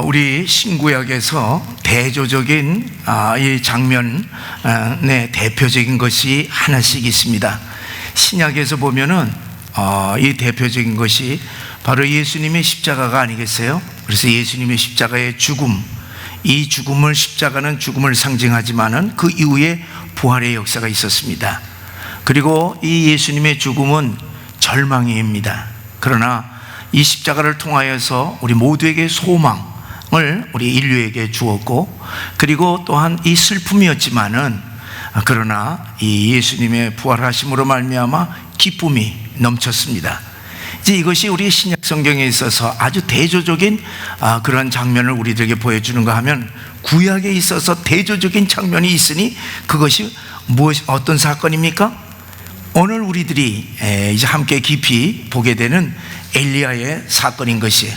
우리 신구약에서 대조적인 이 장면의 대표적인 것이 하나씩 있습니다. 신약에서 보면은 이 대표적인 것이 바로 예수님의 십자가가 아니겠어요? 그래서 예수님의 십자가의 죽음, 이 죽음을, 십자가는 죽음을 상징하지만은 그 이후에 부활의 역사가 있었습니다. 그리고 이 예수님의 죽음은 절망입니다. 그러나 이 십자가를 통하여서 우리 모두에게 소망을 우리 인류에게 주었고, 그리고 또한 이 슬픔이었지만은 그러나 이 예수님의 부활하심으로 말미암아 기쁨이 넘쳤습니다. 이제 이것이 우리 신약 성경에 있어서 아주 대조적인 그런 장면을 우리들에게 보여주는가 하면, 구약에 있어서 대조적인 장면이 있으니 그것이 어떤 사건입니까? 오늘 우리들이 이제 함께 깊이 보게 되는 엘리야의 사건인 것이에요.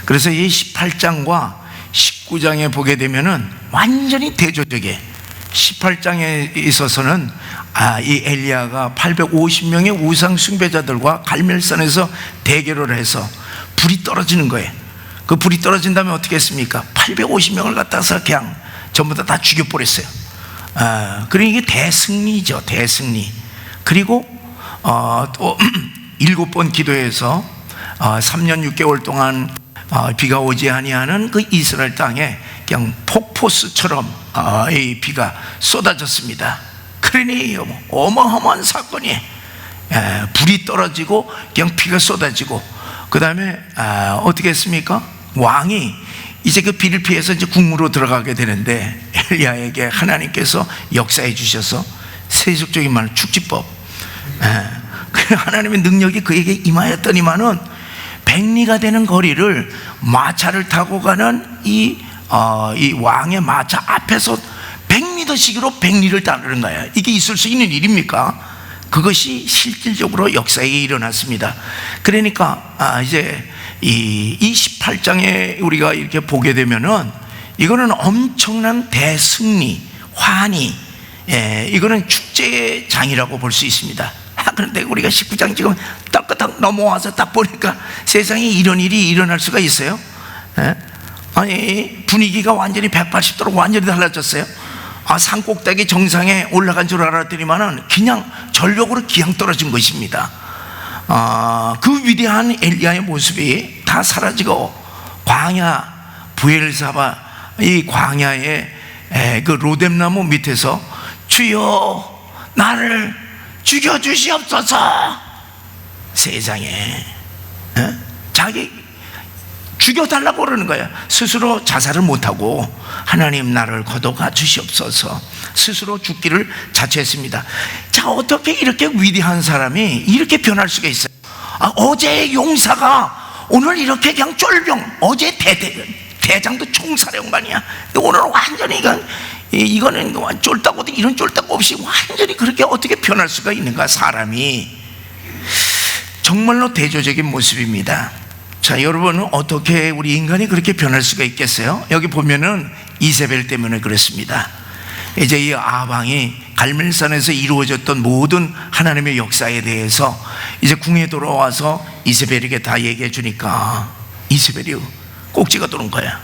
그래서 이 18장과 19장에 보게 되면은 완전히 대조적이에요. 18장에 있어서는 이 엘리야가 850명의 우상 숭배자들과 갈멜산에서 대결을 해서 불이 떨어지는 거예요. 그 불이 떨어진 다음에 어떻게 했습니까? 850명을 갖다서 그냥 전부 다 죽여버렸어요. 그러니까 이게 대승리죠, 대승리. 그리고 또 7번 기도해서 3년 6개월 동안 비가 오지 아니하는 그 이스라엘 땅에 그냥 폭포수처럼 이 비가 쏟아졌습니다. 그러니 어마어마한 사건이, 불이 떨어지고 그냥 비가 쏟아지고, 그 다음에 어떻게 했습니까? 왕이 이제 그 비를 피해서 이제 궁으로 들어가게 되는데, 엘리야에게 하나님께서 역사해 주셔서 세속적인 말로 축지법, 하나님의 능력이 그에게 임하였더니만은 백리가 되는 거리를 마차를 타고 가는 이 왕의 마차 앞에서 100미터씩으로 백리를 따르는 거예요. 이게 있을 수 있는 일입니까? 그것이 실질적으로 역사에 일어났습니다. 그러니까 이제 이 18장에 우리가 이렇게 보게 되면은 이거는 엄청난 대승리, 환희, 이거는 축제의 장이라고 볼 수 있습니다. 그런데 우리가 19장 지금 딱딱 넘어와서 딱 보니까 세상에 이런 일이 일어날 수가 있어요? 아니, 분위기가 완전히 180도로 완전히 달라졌어요. 산 꼭대기 정상에 올라간 줄 알았더니만은 그냥 절벽으로 기양 떨어진 것입니다. 그 위대한 엘리야의 모습이 다 사라지고, 광야 부엘사바, 이 광야의 그 로뎀나무 밑에서 주여 나를 죽여주시옵소서. 세상에 자기 죽여달라고 그러는 거야. 스스로 자살을 못하고 하나님 나를 거둬가 주시옵소서, 스스로 죽기를 자처했습니다. 자, 어떻게 이렇게 위대한 사람이 이렇게 변할 수가 있어요? 어제의 용사가 오늘 이렇게 그냥 쫄병, 어제 대장도 총사령관이야. 오늘 완전히 이거는 쫄다고, 이런 쫄다고 없이 완전히 그렇게 어떻게 변할 수가 있는가, 사람이. 정말로 대조적인 모습입니다. 자, 여러분은 어떻게 우리 인간이 그렇게 변할 수가 있겠어요? 여기 보면은 이세벨 때문에 그렇습니다. 이제 이 아방이 갈멜산에서 이루어졌던 모든 하나님의 역사에 대해서 이제 궁에 돌아와서 이세벨에게 다 얘기해 주니까 이세벨이 꼭지가 도는 거야.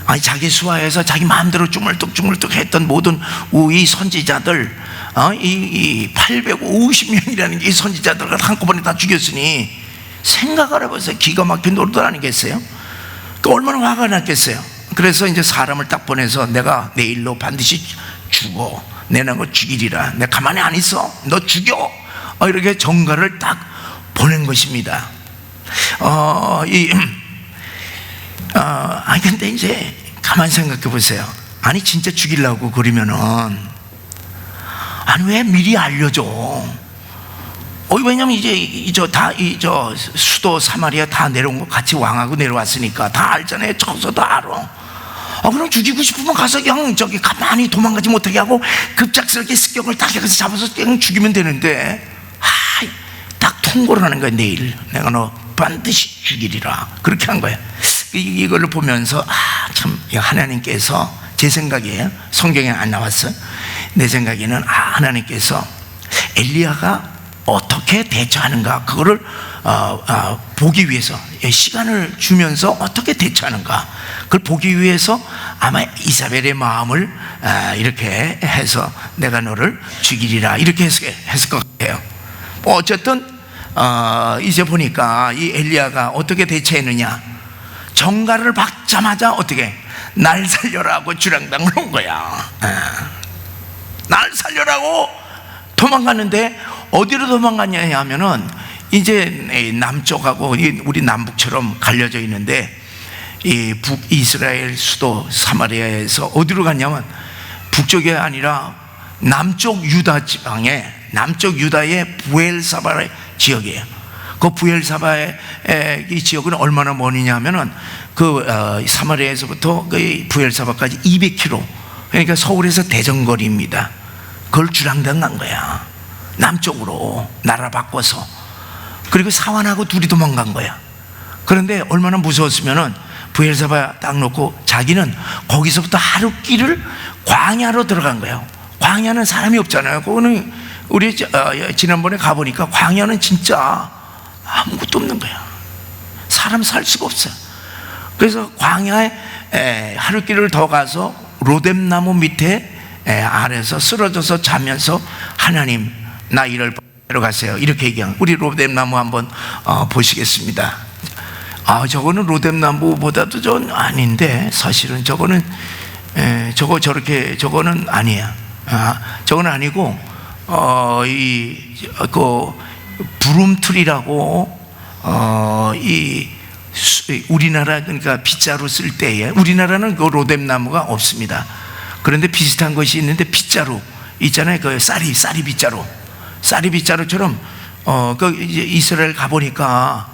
아니, 자기 수하에서 자기 마음대로 주물뚝 했던 모든 이 선지자들, 이 850명이라는 이 선지자들을 한꺼번에 다 죽였으니 생각을 해보세요. 기가 막힌 노릇 아니겠어요? 얼마나 화가 났겠어요? 그래서 이제 사람을 딱 보내서 내가 내일로 반드시 죽어, 내가 너 죽이리라, 내가 가만히 안 있어, 너 죽여, 이렇게 전가를 딱 보낸 것입니다. 근데 이제 가만히 생각해 보세요. 아니, 진짜 죽이려고 그러면은 왜 미리 알려줘? 왜냐면 이제 저 수도 사마리아 다 내려온 거 같이 왕하고 내려왔으니까 다 알잖아요. 저서 다 알아. 그럼 죽이고 싶으면 가서 그냥 가만히 도망가지 못하게 하고 급작스럽게 습격을 딱 해서 잡아서 그냥 죽이면 되는데, 딱 통보를 하는 거야. 내일 내가 너 반드시 죽이리라, 그렇게 한 거야. 이걸 보면서 참 하나님께서, 제 생각이에요, 성경에 안 나왔어요. 내 생각에는 하나님께서 엘리야가 어떻게 대처하는가, 그거를 보기 위해서 시간을 주면서 어떻게 대처하는가, 그걸 보기 위해서 아마 이사벨의 마음을 이렇게 해서 내가 너를 죽이리라 이렇게 했을 것 같아요. 어쨌든 이제 보니까 이 엘리야가 어떻게 대처했느냐, 정갈을 받자마자 어떻게 날 살려라고 주량당을 온 거야. 날 살려라고 도망갔는데 어디로 도망갔냐 하면은 이제 남쪽하고 우리 남북처럼 갈려져 있는데 이 북이스라엘 수도 사마리아에서 어디로 갔냐면 북쪽이 아니라 남쪽 유다 지방에, 남쪽 유다의 부엘사바 지역이에요. 그 부엘사바의 이 지역은 얼마나 머니냐 하면은 그 사마리아에서부터 그 부엘사바까지 200km, 그러니까 서울에서 대전거리입니다. 그걸 주랑당 간 거야. 남쪽으로 나라 바꿔서. 그리고 사환하고 둘이 도망간 거야. 그런데 얼마나 무서웠으면은 부엘사바 딱 놓고 자기는 거기서부터 하루 길을 광야로 들어간 거예요. 광야는 사람이 없잖아요. 그거는 우리 지난번에 가보니까 광야는 진짜 아무것도 없는 거야. 사람 살 수가 없어. 그래서 광야에 하루 길을 더 가서 로뎀나무 밑에 아래서 쓰러져서 자면서 하나님 나 이럴 데려가세요 이렇게 얘기한, 우리 로뎀나무 한번 보시겠습니다. 저거는 로뎀나무보다도 좀 아닌데 사실은 저거는 저거는 아니야. 저거는 아니고 그 부름틀이라고 우리나라 그러니까 빗자루 쓸 때에, 우리나라는 그 로뎀나무가 없습니다. 그런데 비슷한 것이 있는데 빗자루 있잖아요. 그 쌀이 빗자루처럼 그 이제 이스라엘 가보니까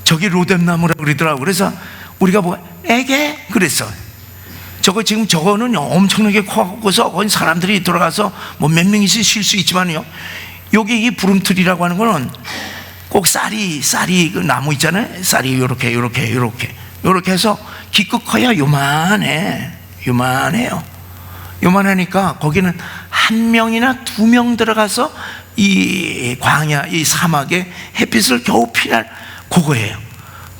저기 로뎀나무라고 그러더라고. 그래서 우리가 에게 그랬어. 저거는 엄청나게 커서 거기 사람들이 들어가서 뭐 몇 명이서 쉴 수 있지만요, 여기 이 부름틀이라고 하는 거는 꼭 쌀이 그 나무 있잖아요. 쌀이 요렇게 해서 기껏 커야 요만해요. 요만하니까 거기는 한 명이나 두 명 들어가서 이 광야, 이 사막에 햇빛을 겨우 피할 그거예요.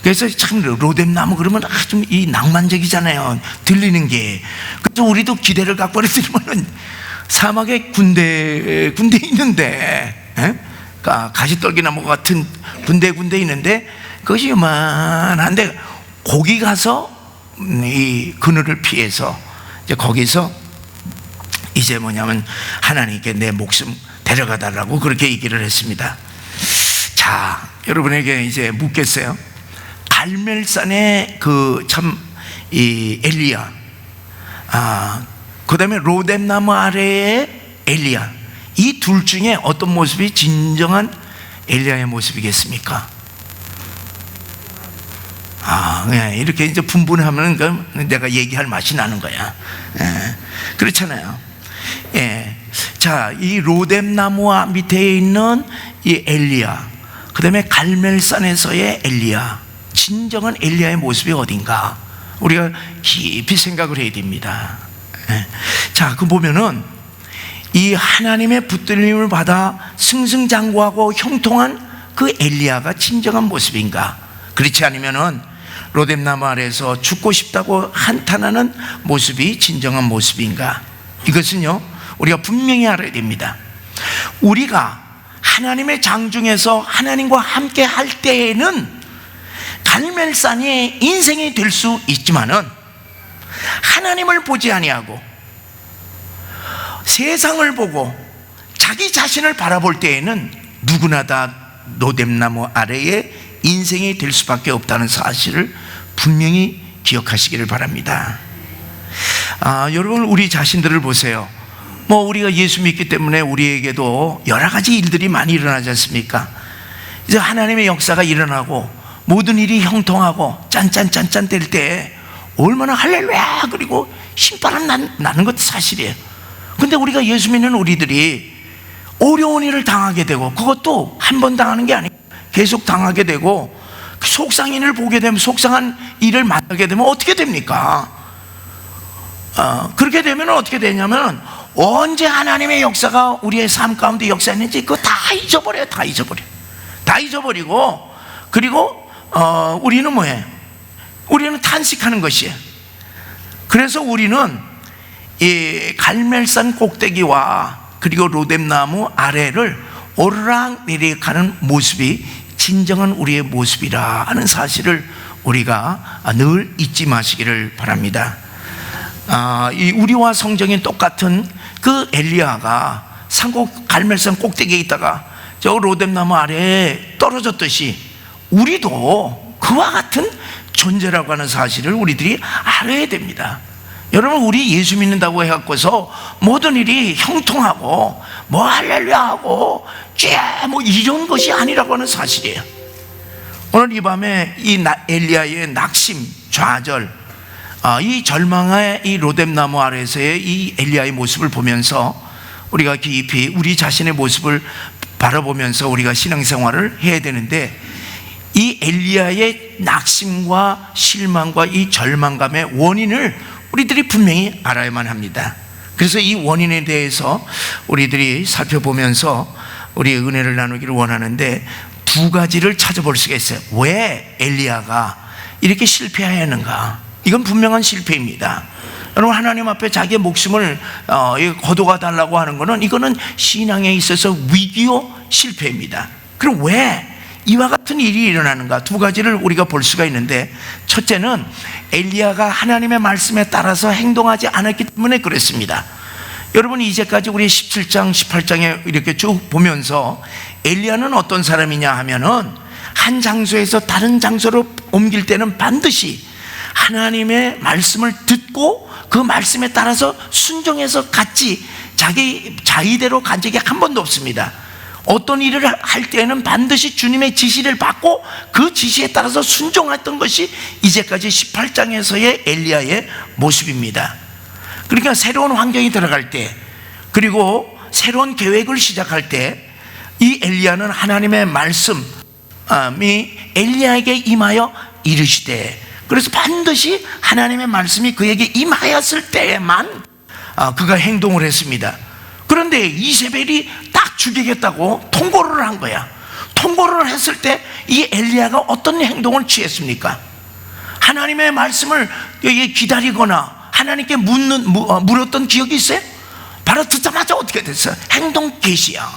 그래서 참 로뎀나무 그러면 좀 이 낭만적이잖아요, 들리는 게. 그래서 우리도 기대를 갖고 그랬으면 사막에 군대 있는데, 가시떨기나무 같은 군데 있는데 그것이 요만한데 거기 가서 이 그늘을 피해서 이제 거기서 이제 뭐냐면 하나님께 내 목숨 데려가달라고 그렇게 얘기를 했습니다. 자, 여러분에게 이제 묻겠어요. 갈멜산의 그 참 이 엘리야, 그 다음에 로뎀나무 아래의 엘리야, 이 둘 중에 어떤 모습이 진정한 엘리야의 모습이겠습니까? 이렇게 이제 분분하면 내가 얘기할 맛이 나는 거야. 그렇잖아요. 자, 이 로뎀나무와 밑에 있는 이 엘리야, 그 다음에 갈멜산에서의 엘리야, 진정한 엘리야의 모습이 어딘가 우리가 깊이 생각을 해야 됩니다. 자, 그 보면은 이 하나님의 붙들림을 받아 승승장구하고 형통한 그 엘리야가 진정한 모습인가? 그렇지 않으면은 로뎀나무 아래에서 죽고 싶다고 한탄하는 모습이 진정한 모습인가? 이것은요, 우리가 분명히 알아야 됩니다. 우리가 하나님의 장중에서 하나님과 함께 할 때에는 갈멜산이 인생이 될 수 있지만은 하나님을 보지 아니하고 세상을 보고 자기 자신을 바라볼 때에는 누구나 다 로뎀나무 아래에 인생이 될 수밖에 없다는 사실을 분명히 기억하시기를 바랍니다. 여러분, 우리 자신들을 보세요. 우리가 예수 믿기 때문에 우리에게도 여러 가지 일들이 많이 일어나지 않습니까? 이제 하나님의 역사가 일어나고 모든 일이 형통하고 짠짠짠짠 될 때 얼마나 할렐루야 그리고 신바람 나는 것도 사실이에요. 근데 우리가 예수 믿는 우리들이 어려운 일을 당하게 되고, 그것도 한 번 당하는 게 아니고 계속 당하게 되고, 속상인을 보게 되면, 속상한 일을 만나게 되면 어떻게 됩니까? 그렇게 되면 어떻게 되냐면 언제 하나님의 역사가 우리의 삶 가운데 역사했는지 그거 다 잊어버려요. 다 잊어버리고, 그리고 우리는 뭐예요? 우리는 탄식하는 것이에요. 그래서 우리는 이 갈멜산 꼭대기와 그리고 로뎀나무 아래를 오르락 내리락하는 모습이 진정한 우리의 모습이라 하는 사실을 우리가 늘 잊지 마시기를 바랍니다. 이 우리와 성경이 똑같은 그 엘리야가 갈멜산 꼭대기에 있다가 저 로뎀나무 아래에 떨어졌듯이 우리도 그와 같은 존재라고 하는 사실을 우리들이 알아야 됩니다. 여러분, 우리 예수 믿는다고 해갖고서 모든 일이 형통하고 뭐 할렐루야하고 뭐 이런 것이 아니라고 하는 사실이에요. 오늘 이 밤에 이 엘리야의 낙심, 좌절, 이 절망의 이 로뎀나무 아래에서의 이 엘리야의 모습을 보면서 우리가 깊이 우리 자신의 모습을 바라보면서 우리가 신앙생활을 해야 되는데, 이 엘리야의 낙심과 실망과 이 절망감의 원인을 우리들이 분명히 알아야만 합니다. 그래서 이 원인에 대해서 우리들이 살펴보면서 우리의 은혜를 나누기를 원하는데, 두 가지를 찾아볼 수가 있어요. 왜 엘리야가 이렇게 실패하였는가? 이건 분명한 실패입니다. 여러분, 하나님 앞에 자기의 목숨을 거둬가 달라고 하는 것은, 이거는 신앙에 있어서 위기요 실패입니다. 그럼 왜 이와 같은 일이 일어나는가? 두 가지를 우리가 볼 수가 있는데, 첫째는 엘리야가 하나님의 말씀에 따라서 행동하지 않았기 때문에 그랬습니다. 여러분, 이제까지 우리 17장 18장에 이렇게 쭉 보면서 엘리야는 어떤 사람이냐 하면은, 한 장소에서 다른 장소로 옮길 때는 반드시 하나님의 말씀을 듣고 그 말씀에 따라서 순종해서 갔지, 자기 자의대로 간 적이 한 번도 없습니다. 어떤 일을 할 때는 반드시 주님의 지시를 받고 그 지시에 따라서 순종했던 것이 이제까지 18장에서의 엘리야의 모습입니다. 그러니까 새로운 환경이 들어갈 때, 그리고 새로운 계획을 시작할 때, 이 엘리야는 하나님의 말씀이 엘리야에게 임하여 이르시되, 그래서 반드시 하나님의 말씀이 그에게 임하였을 때에만 그가 행동을 했습니다. 그런데 이세벨이 딱 죽이겠다고 통고를 한 거야. 통고를 했을 때 이 엘리야가 어떤 행동을 취했습니까? 하나님의 말씀을 기다리거나 하나님께 물었던 기억이 있어요? 바로 듣자마자 어떻게 됐어요? 행동 개시야.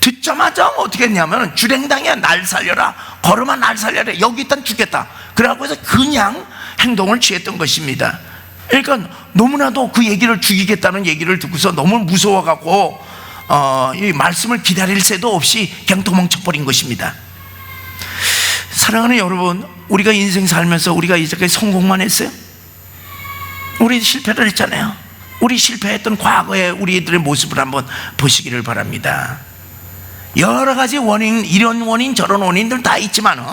듣자마자 어떻게 했냐면, 주랭당이야, 날 살려라, 걸음아 날 살려라, 여기 있단 죽겠다. 그래갖고 해서 그냥 행동을 취했던 것입니다. 그러니까 너무나도 그 얘기를, 죽이겠다는 얘기를 듣고서 너무 무서워갖고 이 말씀을 기다릴 새도 없이 그냥 도망쳐버린 것입니다. 사랑하는 여러분, 우리가 인생 살면서 우리가 이제까지 성공만 했어요? 우리 실패를 했잖아요. 우리 실패했던 과거의 우리들의 모습을 한번 보시기를 바랍니다. 여러 가지 원인, 이런 원인 저런 원인들 다 있지만은,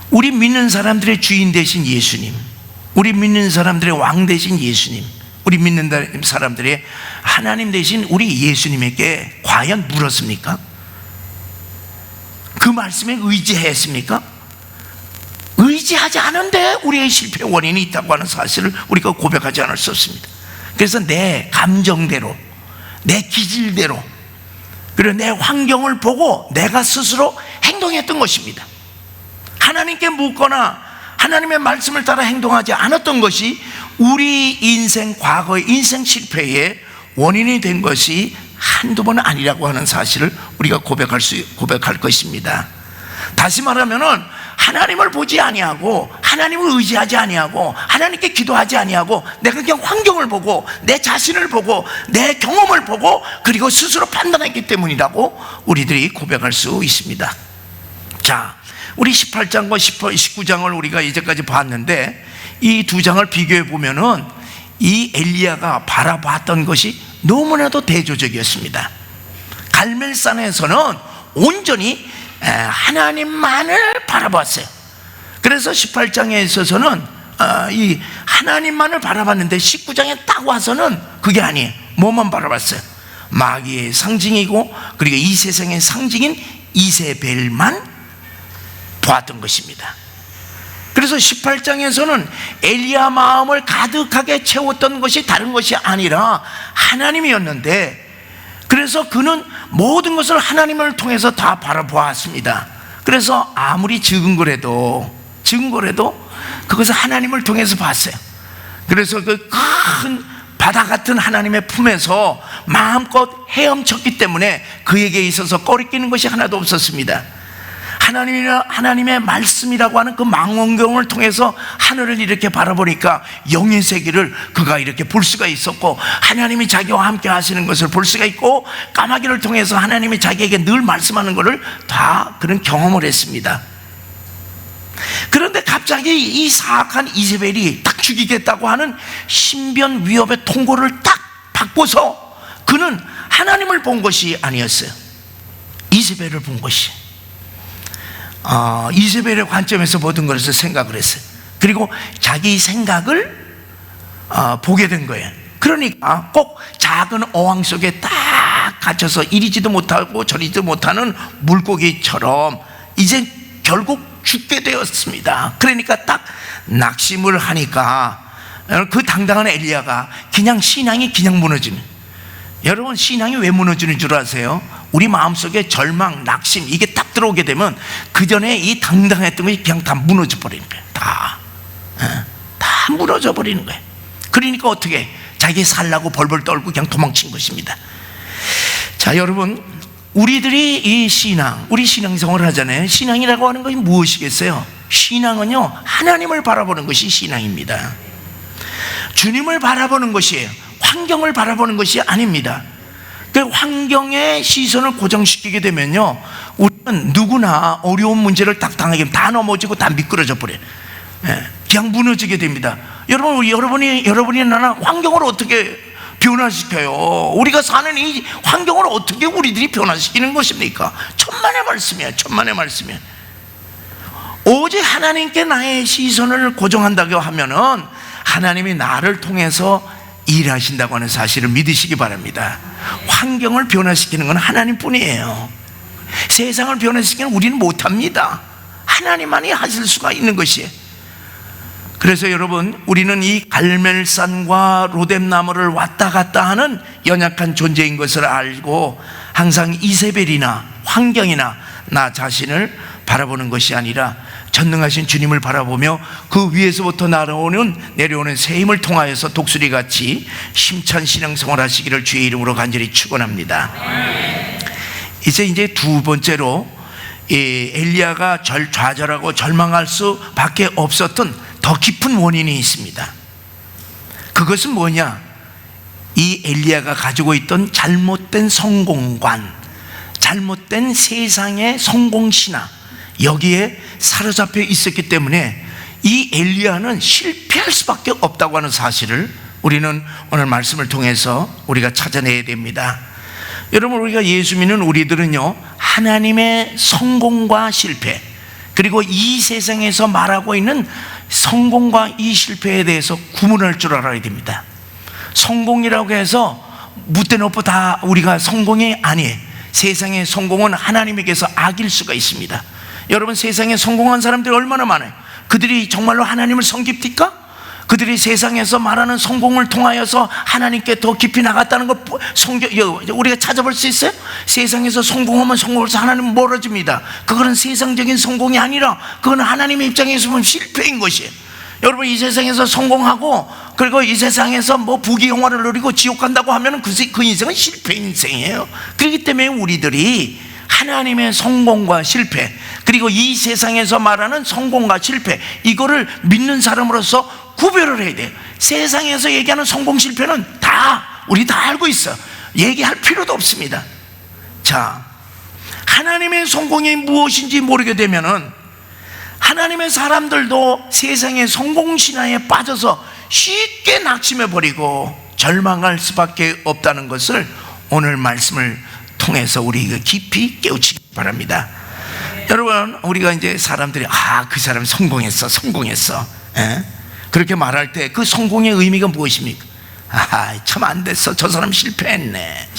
우리 믿는 사람들의 주인 되신 예수님, 우리 믿는 사람들의 왕 되신 예수님, 우리 믿는 사람들의 하나님 되신 우리 예수님에게 과연 물었습니까? 그 말씀에 의지했습니까? 의지하지 않은데 우리의 실패 원인이 있다고 하는 사실을 우리가 고백하지 않을 수 없습니다. 그래서 내 감정대로, 내 기질대로, 그리고 내 환경을 보고 내가 스스로 행동했던 것입니다. 하나님께 묻거나 하나님의 말씀을 따라 행동하지 않았던 것이 우리 인생, 과거의 인생 실패의 원인이 된 것이 한두 번은 아니라고 하는 사실을 우리가 고백할 것입니다. 다시 말하면은, 하나님을 보지 아니하고, 하나님을 의지하지 아니하고, 하나님께 기도하지 아니하고, 내가 그냥 환경을 보고, 내 자신을 보고, 내 경험을 보고, 그리고 스스로 판단했기 때문이라고 우리들이 고백할 수 있습니다. 자, 우리 18장과 19장을 우리가 이제까지 봤는데, 이 두 장을 비교해 보면은 이 엘리야가 바라봤던 것이 너무나도 대조적이었습니다. 갈멜산에서는 온전히 하나님만을 바라봤어요. 그래서 18장에 있어서는 이 하나님만을 바라봤는데, 19장에 딱 와서는 그게 아니에요. 뭐만 바라봤어요? 마귀의 상징이고, 그리고 이 세상의 상징인 이세벨만 보았던 것입니다. 그래서 18장에서는 엘리야 마음을 가득하게 채웠던 것이 다른 것이 아니라 하나님이었는데, 그래서 그는 모든 것을 하나님을 통해서 다 바라보았습니다. 그래서 아무리 적은 거라도 그것을 하나님을 통해서 봤어요. 그래서 그 큰 바다 같은 하나님의 품에서 마음껏 헤엄쳤기 때문에 그에게 있어서 꺼리끼는 것이 하나도 없었습니다. 하나님의 말씀이라고 하는 그 망원경을 통해서 하늘을 이렇게 바라보니까 영의 세계를 그가 이렇게 볼 수가 있었고, 하나님이 자기와 함께 하시는 것을 볼 수가 있고, 까마귀를 통해서 하나님이 자기에게 늘 말씀하는 것을 다 그런 경험을 했습니다. 그런데 갑자기 이 사악한 이세벨이 딱 죽이겠다고 하는 신변 위협의 통고를 딱 받고서 그는 하나님을 본 것이 아니었어요. 이세벨을 본 것이, 이세벨의 관점에서 모든 것을 생각을 했어요. 그리고 자기 생각을 보게 된 거예요. 그러니까 꼭 작은 어항 속에 딱 갇혀서 이리지도 못하고 저리지도 못하는 물고기처럼 이제 결국 죽게 되었습니다. 그러니까 딱 낙심을 하니까 그 당당한 엘리야가 그냥 신앙이 그냥 무너지는, 여러분 신앙이 왜 무너지는 줄 아세요? 우리 마음속에 절망, 낙심 이게 딱 들어오게 되면 그 전에 이 당당했던 것이 그냥 다 무너져 버리는 거예요. 다 무너져 버리는 거예요. 그러니까 어떻게 자기 살라고 벌벌 떨고 그냥 도망친 것입니다. 자, 여러분, 우리들이 이 우리 신앙생활을 하잖아요. 신앙이라고 하는 것이 무엇이겠어요? 신앙은요, 하나님을 바라보는 것이 신앙입니다. 주님을 바라보는 것이에요. 환경을 바라보는 것이 아닙니다. 그 환경의 시선을 고정시키게 되면요, 우리는 누구나 어려운 문제를 딱 당하게 되면 다 넘어지고 다 미끄러져 버려요. 그냥 무너지게 됩니다. 여러분이 나나 환경을 어떻게 변화시켜요? 우리가 사는 이 환경을 어떻게 우리들이 변화시키는 것입니까? 천만의 말씀이야, 천만의 말씀이야. 오직 하나님께 나의 시선을 고정한다고 하면은 하나님이 나를 통해서 일하신다고 하는 사실을 믿으시기 바랍니다. 환경을 변화시키는 건 하나님뿐이에요. 세상을 변화시키는 우리는 못합니다. 하나님만이 하실 수가 있는 것이에요. 그래서 여러분, 우리는 이 갈멜산과 로뎀나무를 왔다 갔다 하는 연약한 존재인 것을 알고 항상 이세벨이나 환경이나 나 자신을 바라보는 것이 아니라 전능하신 주님을 바라보며 그 위에서부터 내려오는 새 힘을 통하여서 독수리같이 힘찬 신앙생활 하시기를 주의 이름으로 간절히 축원합니다. 이제 두 번째로 엘리야가 좌절하고 절망할 수밖에 없었던 더 깊은 원인이 있습니다. 그것은 뭐냐? 이 엘리야가 가지고 있던 잘못된 성공관, 잘못된 세상의 성공신화, 여기에 사로잡혀 있었기 때문에 이 엘리야는 실패할 수밖에 없다고 하는 사실을 우리는 오늘 말씀을 통해서 우리가 찾아내야 됩니다. 여러분, 우리가 예수 믿는 우리들은요, 하나님의 성공과 실패, 그리고 이 세상에서 말하고 있는 성공과 이 실패에 대해서 구분할 줄 알아야 됩니다. 성공이라고 해서 묻대놓고 다 우리가 성공이 아니에요. 세상의 성공은 하나님에게서 악일 수가 있습니다. 여러분, 세상에 성공한 사람들이 얼마나 많아요. 그들이 정말로 하나님을 섬깁니까? 그들이 세상에서 말하는 성공을 통하여서 하나님께 더 깊이 나갔다는 걸 우리가 찾아볼 수 있어요? 세상에서 성공하면 성공해서 하나님은 멀어집니다. 그거는 세상적인 성공이 아니라 그거는 하나님의 입장에서 보면 실패인 것이에요. 여러분, 이 세상에서 성공하고 그리고 이 세상에서 뭐 부귀영화를 누리고 지옥 간다고 하면 그 인생은 실패 인생이에요. 그렇기 때문에 우리들이 하나님의 성공과 실패, 그리고 이 세상에서 말하는 성공과 실패, 이거를 믿는 사람으로서 구별을 해야 돼요. 세상에서 얘기하는 성공 실패는 우리 다 알고 있어. 얘기할 필요도 없습니다. 자, 하나님의 성공이 무엇인지 모르게 되면은 하나님의 사람들도 세상의 성공 신화에 빠져서 쉽게 낙심해 버리고 절망할 수밖에 없다는 것을 오늘 말씀을 통해서 우리가 깊이 깨우치기 바랍니다. 여러분, 우리가 이제 사람들이 그 사람 성공했어 그렇게 말할 때 그 성공의 의미가 무엇입니까? 참 안 됐어, 저 사람 실패했네.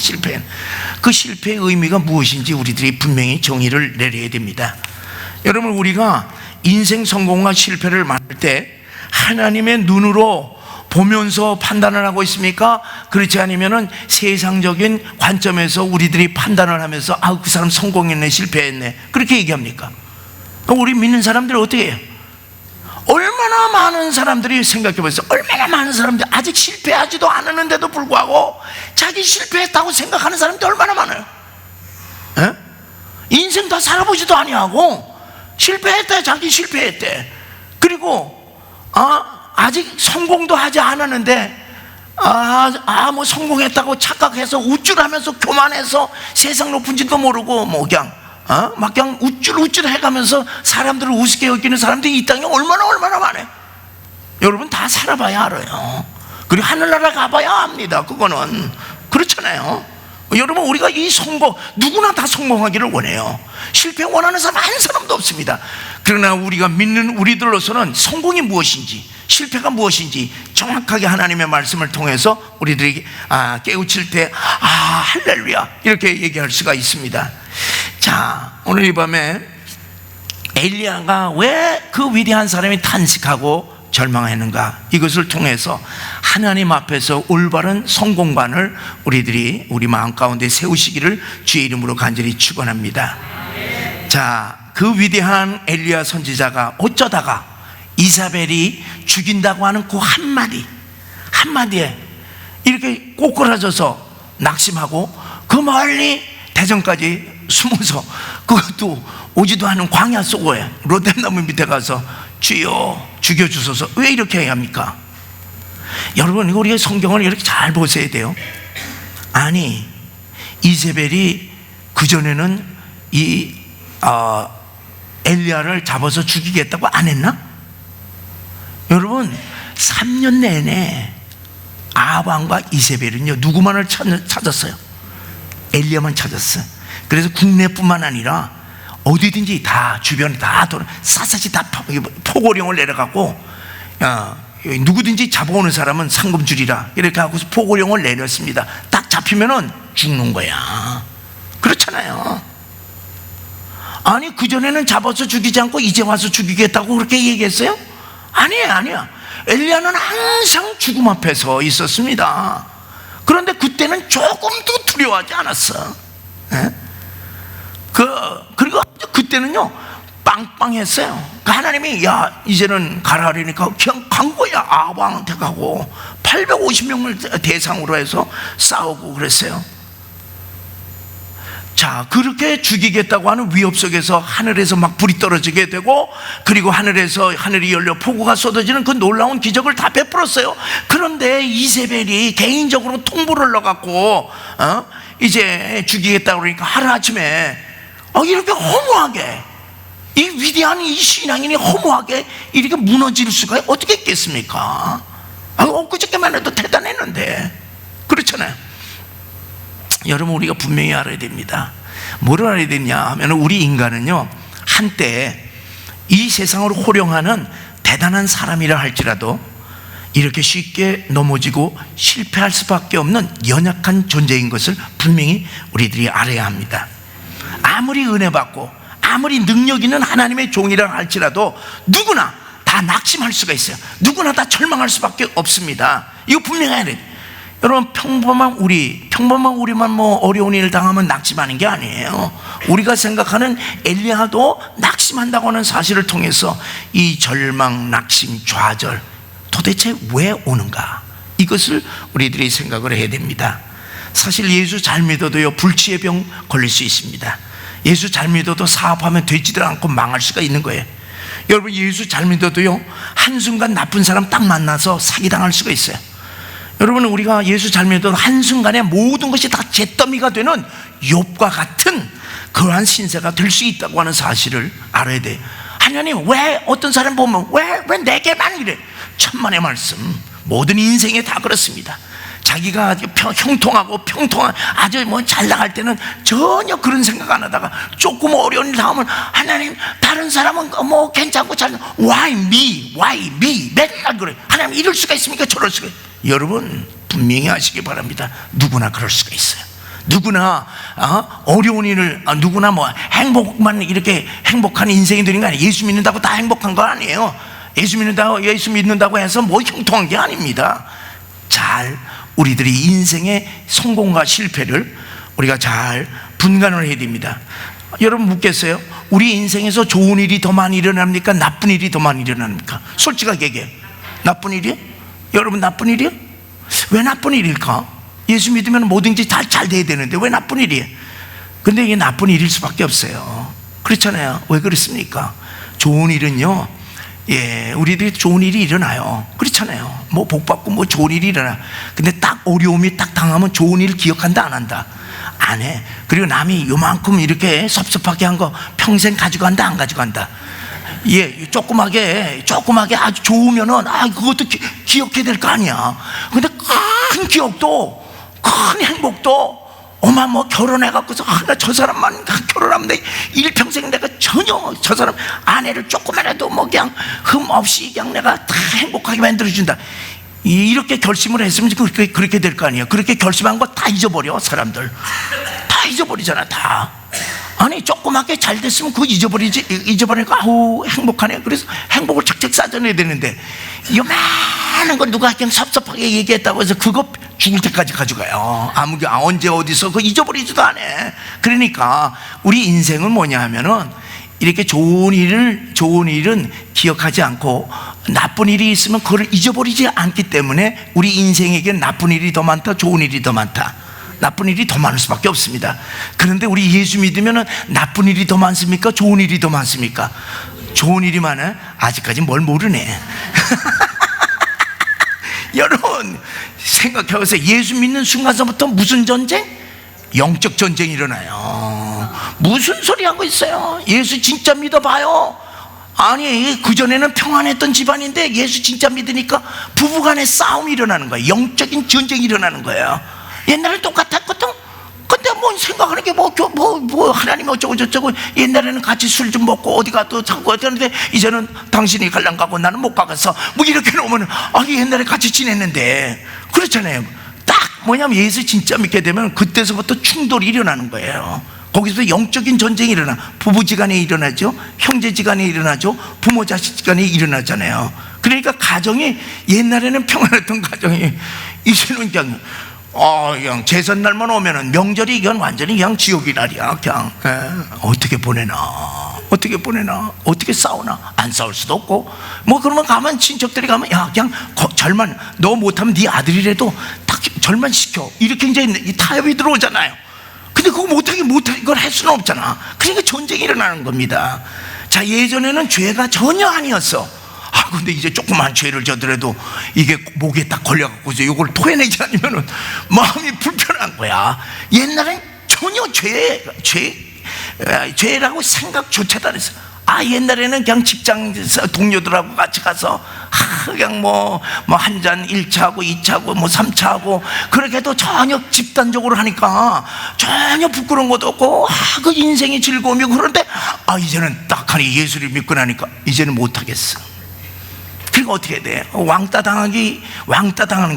그 실패의 의미가 무엇인지 우리들이 분명히 정의를 내려야 됩니다. 여러분, 우리가 인생 성공과 실패를 말할 때 하나님의 눈으로 보면서 판단을 하고 있습니까? 그렇지 않으면은 세상적인 관점에서 우리들이 판단을 하면서 그 사람 성공했네 실패했네 그렇게 얘기합니까? 우리 믿는 사람들은 어떻게 해요? 얼마나 많은 사람들이 생각해 보세요. 얼마나 많은 사람들이 아직 실패하지도 않았는데도 불구하고 자기 실패했다고 생각하는 사람들이 얼마나 많아요. 에? 인생 다 살아보지도 아니하고 실패했대, 자기 실패했대. 그리고 아직 성공도 하지 않았는데 뭐 성공했다고 착각해서 우쭐하면서 교만해서 세상 높은지도 모르고 뭐 그냥 막 그냥 우쭐우쭐 해가면서 사람들을 우습게 여기는 사람들이 이 땅에 얼마나 많아요. 여러분 다 살아봐야 알아요. 그리고 하늘나라 가봐야 압니다. 그거는 그렇잖아요. 여러분 우리가 이 성공, 누구나 다 성공하기를 원해요. 실패 원하는 사람 한 사람도 없습니다. 그러나 우리가 믿는 우리들로서는 성공이 무엇인지, 실패가 무엇인지 정확하게 하나님의 말씀을 통해서 우리들이 깨우칠 때 할렐루야 이렇게 얘기할 수가 있습니다. 자, 오늘 이 밤에 엘리야가 왜 그 위대한 사람이 탄식하고 절망했는가, 이것을 통해서 하나님 앞에서 올바른 성공관을 우리 마음 가운데 세우시기를 주의 이름으로 간절히 축원합니다. 자, 그 위대한 엘리야 선지자가 어쩌다가 이사벨이 죽인다고 하는 그 한마디에 이렇게 꼬꾸라져서 낙심하고 그 멀리 대전까지 숨어서, 그것도 오지도 않은 광야 속에 로뎀나무 밑에 가서 주여 죽여주소서. 왜 이렇게 해야 합니까? 여러분 우리의 성경을 이렇게 잘 보셔야 돼요. 아니 이세벨이 그전에는 이 엘리야를 잡아서 죽이겠다고 안 했나? 여러분 3년 내내 아합왕과 이세벨은요 누구만을 찾았어요? 엘리야만 찾았어요. 그래서 국내뿐만 아니라 어디든지 다 주변에 다 샅샅이 다 포고령을 내려갖고 누구든지 잡아오는 사람은 상금 주리라 이렇게 하고서 포고령을 내렸습니다. 딱 잡히면은 죽는 거야. 그렇잖아요. 아니 그전에는 잡아서 죽이지 않고 이제 와서 죽이겠다고 그렇게 얘기했어요? 아니야. 엘리야는 항상 죽음 앞에 서 있었습니다. 그런데 그때는 조금도 두려워하지 않았어. 그리고 그때는요 빵빵했어요. 하나님이 이제는 가라 하니까 그냥 간 거야. 아합왕한테 가고 850명을 대상으로 해서 싸우고 그랬어요. 자, 그렇게 죽이겠다고 하는 위협 속에서 하늘에서 막 불이 떨어지게 되고, 그리고 하늘이 열려 폭우가 쏟아지는 그 놀라운 기적을 다 베풀었어요. 그런데 이세벨이 개인적으로 통보를 넣어갖고 이제 죽이겠다고 그러니까 하루아침에 이렇게 허무하게, 이 위대한 이 신앙인이 허무하게 이렇게 무너질 수가 어떻게 있겠습니까? 엊그저께만 해도 대단했는데. 그렇잖아요. 여러분 우리가 분명히 알아야 됩니다. 뭐를 알아야 되냐 하면, 우리 인간은요 한때 이 세상을 호령하는 대단한 사람이라 할지라도 이렇게 쉽게 넘어지고 실패할 수밖에 없는 연약한 존재인 것을 분명히 우리들이 알아야 합니다. 아무리 은혜 받고 아무리 능력 있는 하나님의 종이라 할지라도 누구나 다 낙심할 수가 있어요. 누구나 다 절망할 수밖에 없습니다. 이거 분명히 해야 돼요. 여러분 평범한 우리만 뭐 어려운 일을 당하면 낙심하는 게 아니에요. 우리가 생각하는 엘리야도 낙심한다고 하는 사실을 통해서 이 절망, 낙심, 좌절 도대체 왜 오는가, 이것을 우리들이 생각을 해야 됩니다. 사실 예수 잘 믿어도요 불치의 병 걸릴 수 있습니다. 예수 잘 믿어도 사업하면 되지도 않고 망할 수가 있는 거예요. 여러분 예수 잘 믿어도요 한순간 나쁜 사람 딱 만나서 사기당할 수가 있어요. 여러분 우리가 예수 잘 믿어도 한순간에 모든 것이 다 잿더미가 되는 욥과 같은 그러한 신세가 될 수 있다고 하는 사실을 알아야 돼요. 하나님 왜 어떤 사람 보면 왜 내게만 이래? 천만의 말씀. 모든 인생에 다 그렇습니다. 자기가 형통하고 평통한 아주 뭐 잘 나갈 때는 전혀 그런 생각 안 하다가 조금 어려운 일 당하면 하나님 다른 사람은 뭐 괜찮고 잘, why me 맨날 그래. 하나님 이럴 수가 있습니까? 저럴 수가 있습니까? 여러분 분명히 아시기 바랍니다. 누구나 그럴 수가 있어요. 누구나 어려운 일을 누구나 뭐 행복만 이렇게 행복한 인생이 되는 거 아니에요. 예수 믿는다고 다 행복한 거 아니에요. 예수 믿는다고 해서 뭐 형통한 게 아닙니다. 잘 우리들이 인생의 성공과 실패를 우리가 잘 분간을 해야 됩니다. 여러분 묻겠어요? 우리 인생에서 좋은 일이 더 많이 일어납니까? 나쁜 일이 더 많이 일어납니까? 솔직하게 얘기해. 나쁜 일이요? 여러분 나쁜 일이요? 왜 나쁜 일일까? 예수 믿으면 뭐든지 잘 돼야 되는데 왜 나쁜 일이에요? 근데 이게 나쁜 일일 수밖에 없어요. 그렇잖아요. 왜 그렇습니까? 좋은 일은요, 우리들이 좋은 일이 일어나요. 그렇잖아요. 뭐 복 받고 뭐 좋은 일이 일어나. 근데 딱 어려움이 딱 당하면 좋은 일을 기억한다 안 한다? 안 해. 그리고 남이 요만큼 이렇게 섭섭하게 한 거 평생 가져간다 안 가져간다? 조그맣게 아주 좋으면은 그것도 기억해야 될 거 아니야. 근데 큰 기억도 큰 행복도 뭐 결혼해갖고서 나 저 사람만 결혼하면 내 일평생 내가 전혀 저 사람 아내를 조금이라도 뭐 그냥 흠 없이 그냥 내가 다 행복하게 만들어준다, 이렇게 결심을 했으면 그렇게 될 거 아니에요. 그렇게 결심한 거 다 잊어버려. 사람들 다 잊어버리잖아. 다. 아니 조그맣게 잘 됐으면 그거 잊어버리니까 행복하네. 그래서 행복을 착착 쌓아내야 되는데 요만한 거 누가 그냥 섭섭하게 얘기했다고 해서 그거 죽을 때까지 가져가요. 언제 어디서 그거 잊어버리지도 않아. 그러니까 우리 인생은 뭐냐 하면은 이렇게 좋은 일은 기억하지 않고 나쁜 일이 있으면 그걸 잊어버리지 않기 때문에 우리 인생에겐 나쁜 일이 더 많다, 좋은 일이 더 많다. 나쁜 일이 더 많을 수밖에 없습니다. 그런데 우리 예수 믿으면 나쁜 일이 더 많습니까? 좋은 일이 더 많습니까? 좋은 일이 많아요? 아직까지 뭘 모르네. 여러분 생각해보세요. 예수 믿는 순간서부터 무슨 전쟁? 영적 전쟁이 일어나요. 무슨 소리 하고 있어요? 예수 진짜 믿어봐요. 아니 그전에는 평안했던 집안인데 예수 진짜 믿으니까 부부간에 싸움이 일어나는 거예요. 영적인 전쟁이 일어나는 거예요. 옛날에 똑같았거든. 근데 뭐 생각하는 게 뭐 하나님 어쩌고 저쩌고, 옛날에는 같이 술 좀 먹고 어디 가도 자고 했는데 이제는 당신이 갈랑 가고 나는 못 가겠어, 뭐 이렇게 놓으면 옛날에 같이 지냈는데. 그렇잖아요. 딱 뭐냐면 예수 진짜 믿게 되면 그때서부터 충돌이 일어나는 거예요. 거기서 영적인 전쟁이 일어나. 부부지간에 일어나죠. 형제지간에 일어나죠. 부모 자식지간에 일어나잖아요. 그러니까 가정이 옛날에는 평안했던 가정이 이제는 그냥 제삿날만 오면은 명절이 그냥 완전히 그냥 지옥이 날이야. 그냥 어떻게 보내나 어떻게 싸우나. 안 싸울 수도 없고 뭐 그러면 가면 친척들이 가면 그냥 절만, 너 못하면 네 아들이라도 딱 절만 시켜, 이렇게 이제 타협이 들어오잖아요. 근데 그거 못하게 이걸 할 수는 없잖아. 그러니까 전쟁이 일어나는 겁니다. 자, 예전에는 죄가 전혀 아니었어. 근데 이제 조그만 죄를 저더라도 이게 목에 딱 걸려갖고 이제 이걸 토해내지 않으면은 마음이 불편한 거야. 옛날엔 전혀 죄라고 생각조차도 안 했어. 옛날에는 그냥 직장 동료들하고 같이 가서 그냥 뭐 한 잔 1차하고 2차하고 뭐 3차하고 그렇게 해도 전혀 집단적으로 하니까 전혀 부끄러운 것도 없고 그 인생의 즐거움이고. 그런데 이제는 딱하니 예수를 믿고 나니까 이제는 못하겠어. 그러니까 어떻게 해야 돼? 왕따 당하는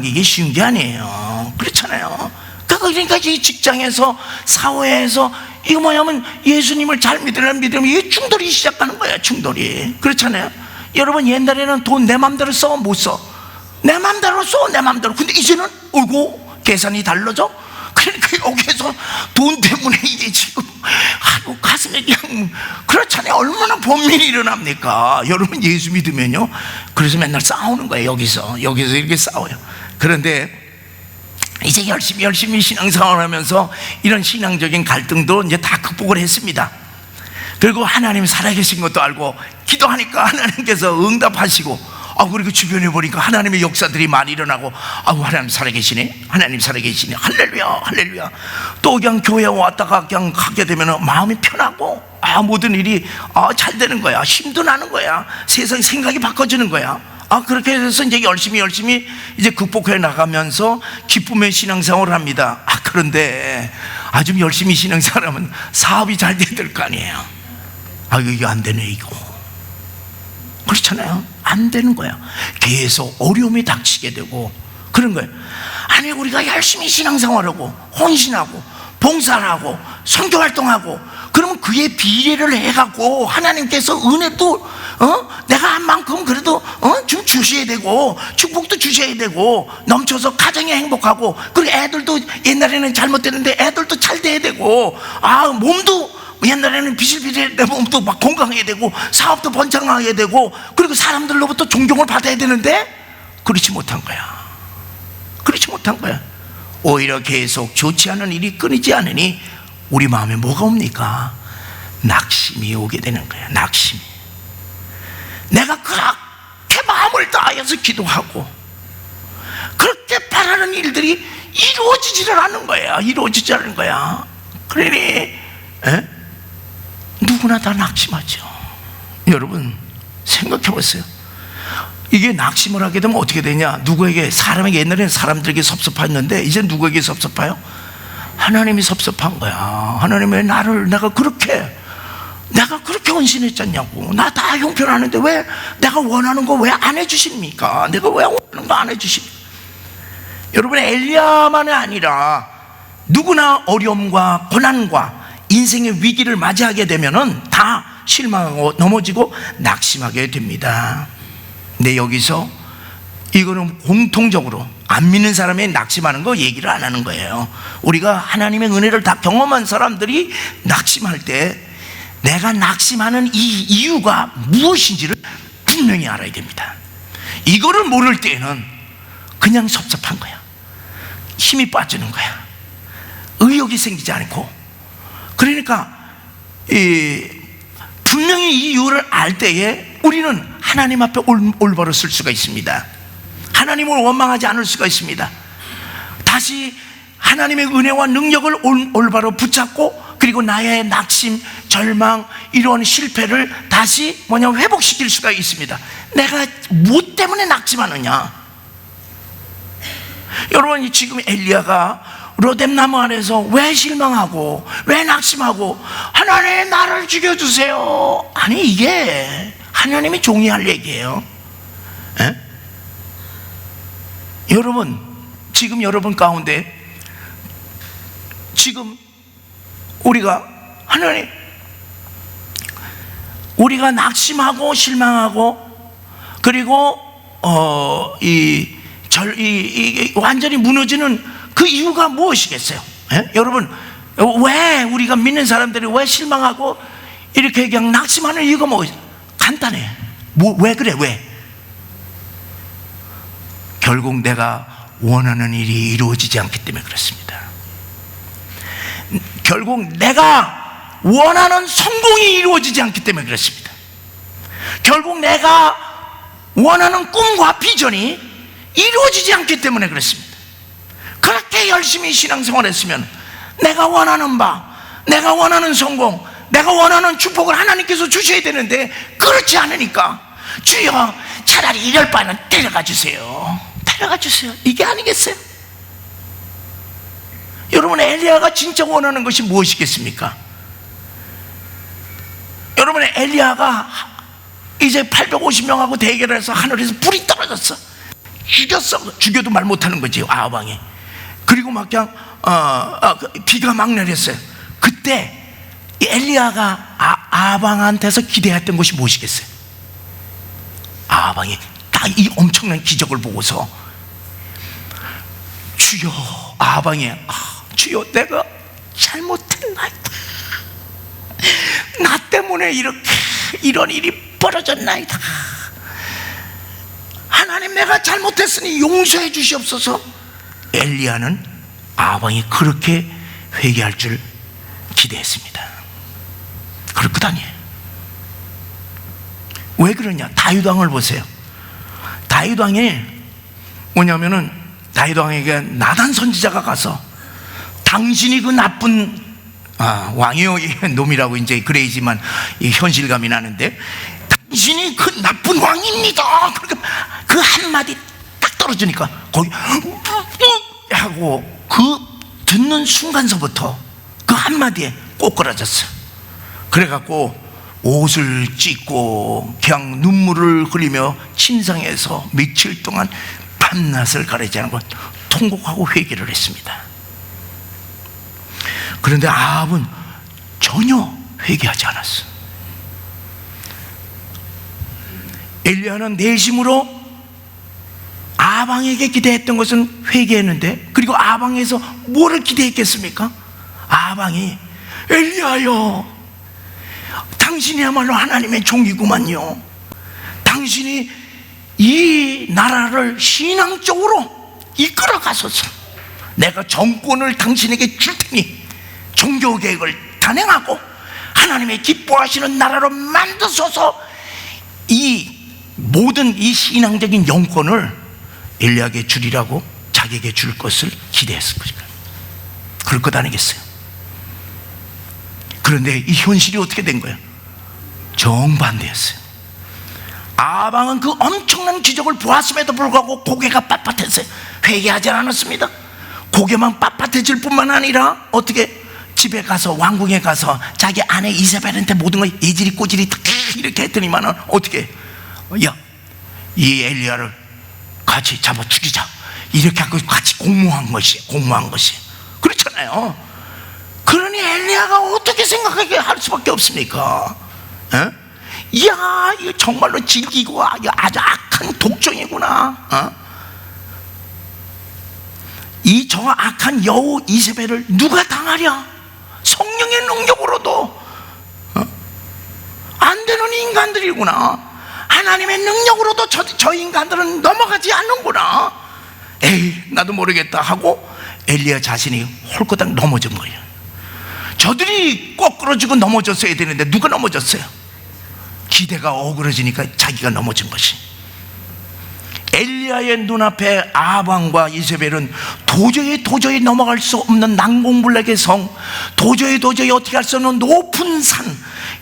게 이게 쉬운 게 아니에요. 그렇잖아요. 그러니까 이 직장에서, 사회에서 이거 뭐냐면 예수님을 잘 믿으면 이게 충돌이 시작하는 거야. 충돌이. 그렇잖아요. 여러분 옛날에는 돈 내 맘대로 써 못 써? 내 맘대로 써, 내 맘대로. 근데 이제는 계산이 달라져. 그러니까 여기에서 돈 때문에 이게 지금 가슴에 그냥, 그렇잖아요. 얼마나 범민이 일어납니까? 여러분 예수 믿으면요, 그래서 맨날 싸우는 거예요. 여기서 이렇게 싸워요. 그런데 이제 열심히 신앙생활을 하면서 이런 신앙적인 갈등도 이제 다 극복을 했습니다. 그리고 하나님 살아계신 것도 알고 기도하니까 하나님께서 응답하시고, 그리고 주변에 보니까 하나님의 역사들이 많이 일어나고, 하나님 살아계시네, 할렐루야. 또 그냥 교회 왔다가 그냥 가게 되면 마음이 편하고, 모든 일이 잘 되는 거야. 힘도 나는 거야. 세상 생각이 바꿔지는 거야. 그렇게 해서 이제 열심히 이제 극복해 나가면서 기쁨의 신앙생활을 합니다. 그런데 좀 열심히 신앙생활하면 사업이 잘 돼야 될 거 아니에요. 이게 안 되네, 이거. 그렇잖아요. 안 되는 거야. 계속 어려움이 닥치게 되고 그런 거예요. 우리가 열심히 신앙생활하고 헌신하고 봉사를 하고 선교 활동하고, 그러면 그에 비례를 해갖고 하나님께서 은혜도 내가 한 만큼 그래도 좀 주셔야 되고, 축복도 주셔야 되고, 넘쳐서 가정이 행복하고, 그리고 애들도 옛날에는 잘못됐는데 애들도 잘 돼야 되고, 몸도 옛날에는 비실비실했는데 몸도 막 건강해야 되고, 사업도 번창하게 되고, 그리고 사람들로부터 존경을 받아야 되는데 그렇지 못한 거야. 그렇지 못한 거야. 오히려 계속 좋지 않은 일이 끊이지 않으니 우리 마음에 뭐가 옵니까? 낙심이 오게 되는 거야. 낙심이. 내가 그렇게 마음을 다해서 기도하고 그렇게 바라는 일들이 이루어지지를 않는 거야. 이루어지지 않는 거야. 그러니 누구나 다 낙심하죠. 여러분 생각해 보세요. 이게 낙심을 하게 되면 어떻게 되냐? 누구에게, 사람에게, 옛날에는 사람들에게 섭섭했는데 이제 누구에게 섭섭해요? 하나님이 섭섭한 거야. 하나님 왜 내가 그렇게 헌신했잖냐고. 나 다 형편하는데 왜 내가 원하는 거 왜 안 해주십니까? 내가 왜 원하는 거 안 해주십니까? 여러분, 엘리야만이 아니라 누구나 어려움과 고난과 인생의 위기를 맞이하게 되면은 다 실망하고 넘어지고 낙심하게 됩니다. 근데 여기서 이거는 공통적으로 안 믿는 사람이 낙심하는 거 얘기를 안 하는 거예요. 우리가 하나님의 은혜를 다 경험한 사람들이 낙심할 때 내가 낙심하는 이 이유가 무엇인지를 분명히 알아야 됩니다. 이거를 모를 때에는 그냥 섭섭한 거야. 힘이 빠지는 거야. 의욕이 생기지 않고. 그러니까 분명히 이 이유를 알 때에 우리는 하나님 앞에 올바로 설 수가 있습니다. 하나님을 원망하지 않을 수가 있습니다. 다시 하나님의 은혜와 능력을 올바로 붙잡고, 그리고 나의 낙심, 절망, 이런 실패를 다시 회복시킬 수가 있습니다. 내가 뭐 때문에 낙심하느냐? 여러분, 지금 엘리야가 로뎀나무 안에서 왜 실망하고 왜 낙심하고 하나님 나를 죽여주세요, 아니 이게 하나님이 종이할 얘기예요. 여러분, 지금 여러분 가운데 지금 우리가 낙심하고 실망하고, 그리고 완전히 무너지는 그 이유가 무엇이겠어요? 여러분, 왜 우리가 믿는 사람들이 왜 실망하고 이렇게 그냥 낙심하는 이유가 간단해. 왜 그래? 왜? 결국 내가 원하는 일이 이루어지지 않기 때문에 그렇습니다. 결국 내가 원하는 성공이 이루어지지 않기 때문에 그렇습니다. 결국 내가 원하는 꿈과 비전이 이루어지지 않기 때문에 그렇습니다. 그렇게 열심히 신앙생활 했으면 내가 원하는 바, 내가 원하는 성공, 내가 원하는 축복을 하나님께서 주셔야 되는데 그렇지 않으니까 주여 차라리 이럴 바는 데려가 주세요, 데려가 주세요, 이게 아니겠어요? 여러분, 엘리야가 진짜 원하는 것이 무엇이겠습니까? 여러분, 엘리야가 이제 850명하고 대결을 해서 하늘에서 불이 떨어졌어. 죽여도 말 못하는 거지, 아합왕이. 그리고 막 그냥 비가 막 내렸어요. 그때 엘리야가 아합왕한테서 기대했던 것이 무엇이겠어요? 아합왕이 딱 이 엄청난 기적을 보고서 주여, 아합왕이 주여 내가 잘못했나이다, 나 때문에 이런 일이 벌어졌나이다, 하나님 내가 잘못했으니 용서해 주시옵소서. 엘리야는 아합왕이 그렇게 회개할 줄 기대했습니다. 그럴 것 아니에요. 왜 그러냐? 다윗 왕을 보세요. 다윗 왕이 뭐냐면은, 다윗 왕에게 나단 선지자가 가서 당신이 그 나쁜 왕이요 놈이라고 이제 그래야지만 현실감이 나는데, 당신이 그 나쁜 왕입니다. 그러니까 그 한마디 딱 떨어지니까 거기 하고 그 듣는 순간서부터 그 한마디에 꼬꾸라졌어. 그래갖고 옷을 찢고 그냥 눈물을 흘리며 침상에서 며칠 동안 밤낮을 가리지 않고 통곡하고 회개를 했습니다. 그런데 아합은 전혀 회개하지 않았어. 엘리야는 내심으로 아방에게 기대했던 것은 회개했는데, 그리고 아방에서 뭐를 기대했겠습니까? 아방이 엘리야여, 당신이야말로 하나님의 종이구만요. 당신이 이 나라를 신앙적으로 이끌어 가소서. 내가 정권을 당신에게 줄 테니 종교 계획을 단행하고 하나님의 기뻐하시는 나라로 만드소서. 이 모든 이 신앙적인 영권을 엘리야에게 주리라고 자기에게 줄 것을 기대했을 것입니다. 그럴 것 아니겠어요? 그런데 이 현실이 어떻게 된 거예요? 정반대였어요. 아방은 그 엄청난 기적을 보았음에도 불구하고 고개가 빳빳했어요. 회개하지 않았습니다. 고개만 빳빳해질 뿐만 아니라 어떻게 집에 가서, 왕궁에 가서 자기 아내 이세벨한테 모든 걸 예지리 꼬지리 다 이렇게 했더니만은 어떻게, 야, 이 엘리야를 같이 잡아 죽이자, 이렇게 하고 같이 공모한 것이 그렇잖아요. 그러니 엘리야가 어떻게 생각하게 할 수밖에 없습니까? 이야, 이거 정말로 질기고 아주 악한 독종이구나. 이 저 악한 여우 이세벨을 누가 당하랴? 성령의 능력으로도 안 되는 인간들이구나. 하나님의 능력으로도 저 인간들은 넘어가지 않는구나. 에이, 나도 모르겠다 하고 엘리야 자신이 홀거당 넘어진 거예요. 저들이 거꾸러지고 넘어졌어야 되는데 누가 넘어졌어요? 기대가 어그러지니까 자기가 넘어진 것이. 엘리야의 눈앞에 아합과 이세벨은 도저히 넘어갈 수 없는 난공불락의 성, 도저히 어떻게 할 수 없는 높은 산,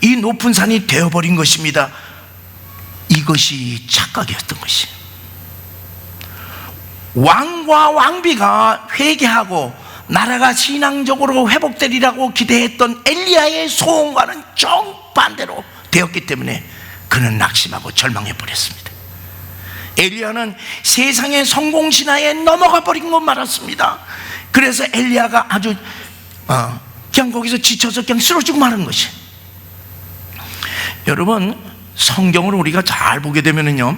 이 높은 산이 되어버린 것입니다. 이것이 착각이었던 것이. 왕과 왕비가 회개하고 나라가 신앙적으로 회복되리라고 기대했던 엘리야의 소원과는 정반대로 되었기 때문에 그는 낙심하고 절망해 버렸습니다. 엘리야는 세상의 성공 신화에 넘어가 버린 것 말았습니다. 그래서 엘리야가 아주 그냥 거기서 지쳐서 그냥 쓰러지고 마는 것이. 여러분, 성경을 우리가 잘 보게 되면은요,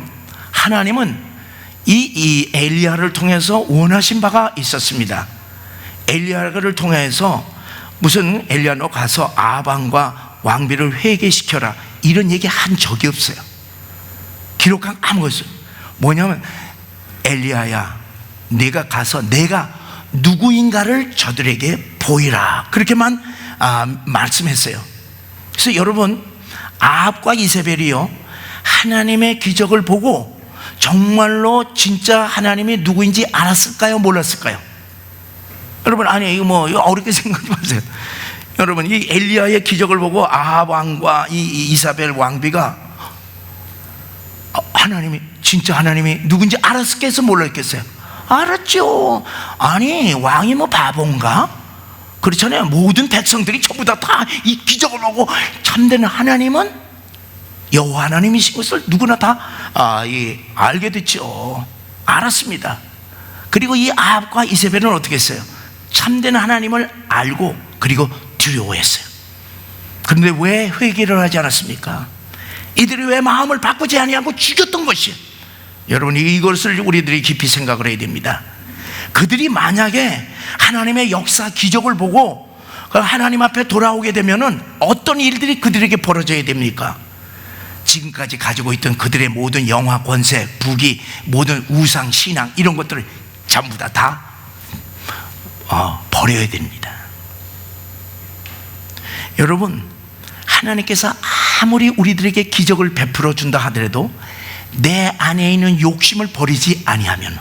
하나님은 이 엘리야를 통해서 원하신 바가 있었습니다. 엘리야를 통해서 무슨 엘리야 너 가서 아방과 왕비를 회개시켜라 이런 얘기 한 적이 없어요. 기록한 아무것도 없어요. 뭐냐면 엘리야야, 네가 가서 내가 누구인가를 저들에게 보이라, 그렇게만 말씀했어요. 그래서 여러분, 아합과 이세벨이요, 하나님의 기적을 보고 정말로 진짜 하나님이 누구인지 알았을까요? 몰랐을까요? 여러분, 아니 이거 뭐 어렵게 생각하지 마세요. 여러분, 이 엘리야의 기적을 보고 아합 왕과 이 이사벨 왕비가 하나님이 진짜 하나님이 누군지 알았겠어요? 몰랐겠어요? 알았죠. 아니 왕이 뭐 바본가? 그렇잖아요. 모든 백성들이 전부 다 이 기적을 보고 참되는 하나님은 여호와 하나님이신 것을 누구나 다 알게 됐죠. 알았습니다. 그리고 이 아합과 이세벨은 어떻게 했어요? 참된 하나님을 알고 그리고 두려워했어요. 그런데 왜 회개를 하지 않았습니까? 이들이 왜 마음을 바꾸지 아니하고 죽였던 것이. 여러분, 이것을 우리들이 깊이 생각을 해야 됩니다. 그들이 만약에 하나님의 역사 기적을 보고 하나님 앞에 돌아오게 되면은 어떤 일들이 그들에게 벌어져야 됩니까? 지금까지 가지고 있던 그들의 모든 영화 권세, 부귀, 모든 우상 신앙 이런 것들을 전부 다 버려야 됩니다. 여러분, 하나님께서 아무리 우리들에게 기적을 베풀어 준다 하더라도 내 안에 있는 욕심을 버리지 아니하면,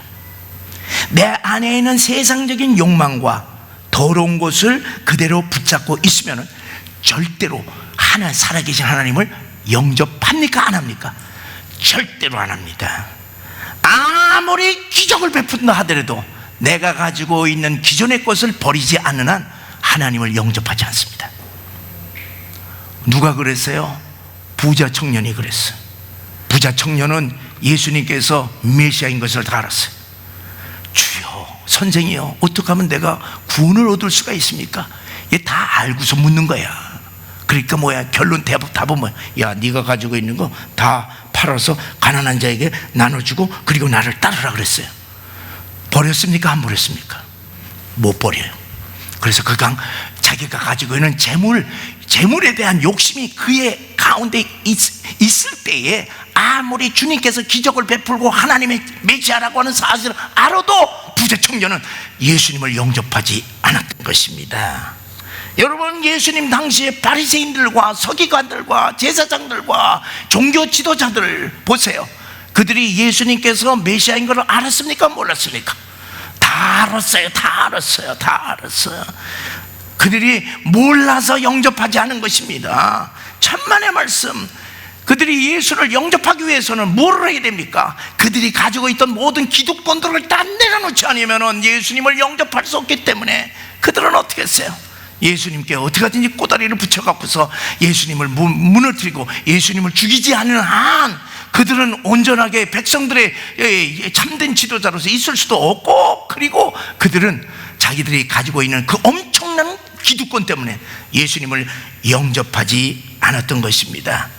내 안에 있는 세상적인 욕망과 더러운 것을 그대로 붙잡고 있으면 절대로 살아계신 하나님을 영접합니까? 안 합니까? 절대로 안 합니다. 아무리 기적을 베푼다 하더라도 내가 가지고 있는 기존의 것을 버리지 않는 한 하나님을 영접하지 않습니다. 누가 그랬어요? 부자 청년이 그랬어요. 부자 청년은 예수님께서 메시아인 것을 다 알았어요. 주여, 선생이요, 어떻게 하면 내가 구원을 얻을 수가 있습니까? 얘 다 알고서 묻는 거야. 그러니까 뭐야, 결론 답은 뭐야? 야, 네가 가지고 있는 거 다 팔아서 가난한 자에게 나눠주고 그리고 나를 따르라 그랬어요. 버렸습니까? 안 버렸습니까? 못 버려요. 그래서 그가 자기가 가지고 있는 재물에 대한 욕심이 그의 가운데 있을 때에 아무리 주님께서 기적을 베풀고 하나님의 메시아라고 하는 사실을 알아도 부자 청년은 예수님을 영접하지 않았던 것입니다. 여러분, 예수님 당시에 바리새인들과 서기관들과 제사장들과 종교 지도자들 보세요. 그들이 예수님께서 메시아인 걸 알았습니까? 몰랐습니까? 다 알았어요. 그들이 몰라서 영접하지 않은 것입니다. 천만의 말씀. 그들이 예수를 영접하기 위해서는 뭐를 해야 됩니까? 그들이 가지고 있던 모든 기득권들을 다 내려놓지 않으면 예수님을 영접할 수 없기 때문에 그들은 어떻게 했어요? 예수님께 어떻게든지 꼬다리를 붙여갖고서 예수님을 무너뜨리고 예수님을 죽이지 않는 한 그들은 온전하게 백성들의 참된 지도자로서 있을 수도 없고, 그리고 그들은 자기들이 가지고 있는 그 엄청난 기득권 때문에 예수님을 영접하지 않았던 것입니다.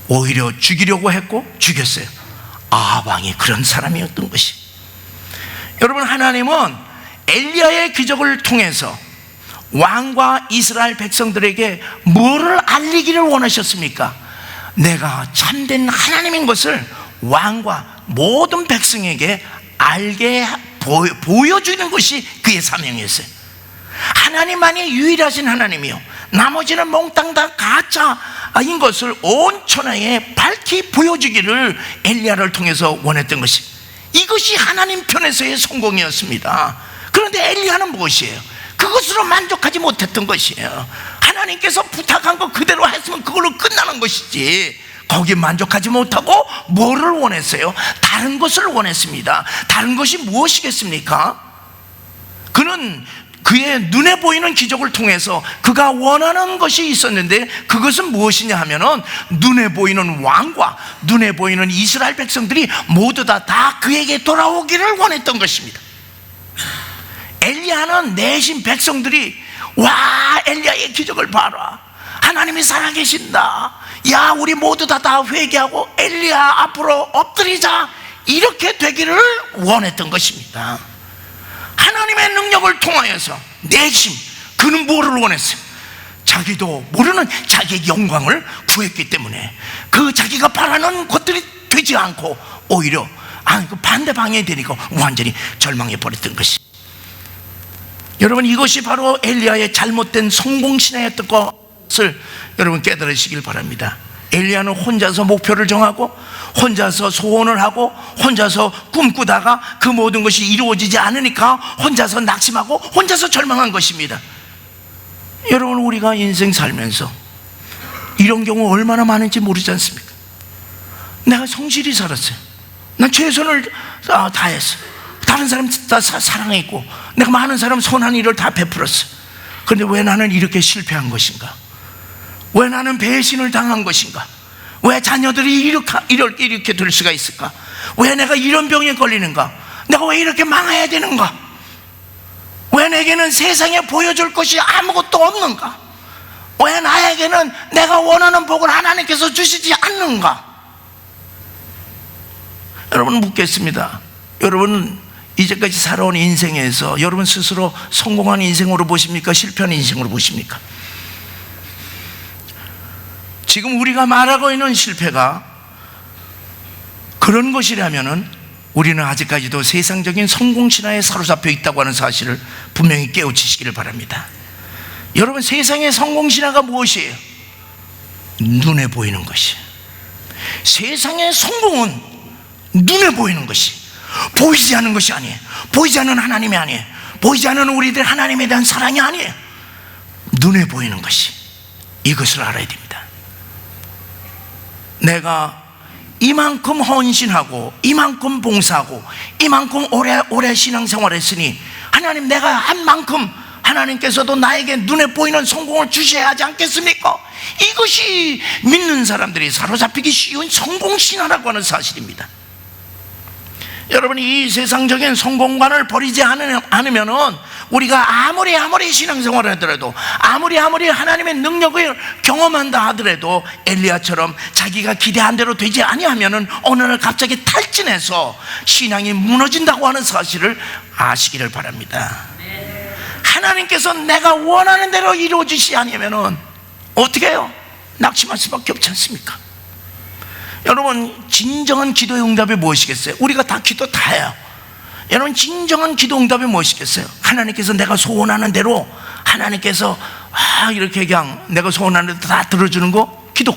오히려 죽이려고 했고 죽였어요. 아방이 그런 사람이었던 것이. 여러분, 하나님은 엘리야의 기적을 통해서 왕과 이스라엘 백성들에게 뭐를 알리기를 원하셨습니까? 내가 참된 하나님인 것을 왕과 모든 백성에게 알게 보여주는 것이 그의 사명이었어요. 하나님만이 유일하신 하나님이요, 나머지는 몽땅 다 가짜인 것을 온 천하에 밝히 보여주기를 엘리야를 통해서 원했던 것이, 이것이 하나님 편에서의 성공이었습니다. 그런데 엘리야는 무엇이에요? 그것으로 만족하지 못했던 것이에요. 하나님께서 부탁한 거 그대로 했으면 그걸로 끝나는 것이지, 거기에 만족하지 못하고 뭐를 원했어요? 다른 것을 원했습니다. 다른 것이 무엇이겠습니까? 그는 그의 눈에 보이는 기적을 통해서 그가 원하는 것이 있었는데, 그것은 무엇이냐 하면은 눈에 보이는 왕과 눈에 보이는 이스라엘 백성들이 모두 다 그에게 돌아오기를 원했던 것입니다. 엘리야는 내심 백성들이, 와, 엘리야의 기적을 봐라, 하나님이 살아계신다, 야, 우리 모두 다 회개하고 엘리야 앞으로 엎드리자, 이렇게 되기를 원했던 것입니다. 하나님의 능력을 통하여서 내심 그는 뭐를 원했어요? 자기도 모르는 자기의 영광을 구했기 때문에 그 자기가 바라는 것들이 되지 않고 오히려 그 반대 방향이 되니까 완전히 절망해 버렸던 것이. 여러분, 이것이 바로 엘리야의 잘못된 성공신화였던 것을 여러분 깨달으시길 바랍니다. 엘리야는 혼자서 목표를 정하고 혼자서 소원을 하고 혼자서 꿈꾸다가 그 모든 것이 이루어지지 않으니까 혼자서 낙심하고 혼자서 절망한 것입니다. 여러분, 우리가 인생 살면서 이런 경우 얼마나 많은지 모르지 않습니까? 내가 성실히 살았어요. 난 최선을 다했어. 다른 사람 다 사랑했고 내가 많은 사람 선한 일을 다 베풀었어. 그런데 왜 나는 이렇게 실패한 것인가? 왜 나는 배신을 당한 것인가? 왜 자녀들이 이렇게 될 수가 있을까? 왜 내가 이런 병에 걸리는가? 내가 왜 이렇게 망해야 되는가? 왜 내게는 세상에 보여줄 것이 아무것도 없는가? 왜 나에게는 내가 원하는 복을 하나님께서 주시지 않는가? 여러분, 묻겠습니다. 여러분, 이제까지 살아온 인생에서 여러분 스스로 성공한 인생으로 보십니까? 실패한 인생으로 보십니까? 지금 우리가 말하고 있는 실패가 그런 것이라면은 우리는 아직까지도 세상적인 성공신화에 사로잡혀 있다고 하는 사실을 분명히 깨우치시기를 바랍니다. 여러분, 세상의 성공신화가 무엇이에요? 눈에 보이는 것이. 세상의 성공은 눈에 보이는 것이, 보이지 않는 것이 아니에요. 보이지 않는 하나님이 아니에요. 보이지 않는 우리들 하나님에 대한 사랑이 아니에요. 눈에 보이는 것이, 이것을 알아야 됩니다. 내가 이만큼 헌신하고 이만큼 봉사하고 이만큼 오래 신앙생활을 했으니 하나님, 내가 한 만큼 하나님께서도 나에게 눈에 보이는 성공을 주셔야 하지 않겠습니까? 이것이 믿는 사람들이 사로잡히기 쉬운 성공신화라고 하는 사실입니다. 여러분, 이 세상적인 성공관을 버리지 않으면은 우리가 아무리 신앙생활을 하더라도, 아무리 하나님의 능력을 경험한다 하더라도, 엘리야처럼 자기가 기대한 대로 되지 아니하면은 어느 날 갑자기 탈진해서 신앙이 무너진다고 하는 사실을 아시기를 바랍니다. 하나님께서 내가 원하는 대로 이루어지지 않으면은 어떻게 해요? 낙심할 수밖에 없지 않습니까? 여러분, 진정한 기도의 응답이 무엇이겠어요? 우리가 다 기도 다 해요. 여러분, 진정한 기도 응답이 무엇이겠어요? 하나님께서 내가 소원하는 대로, 하나님께서 이렇게 그냥 내가 소원하는 대로 다 들어주는 거, 기도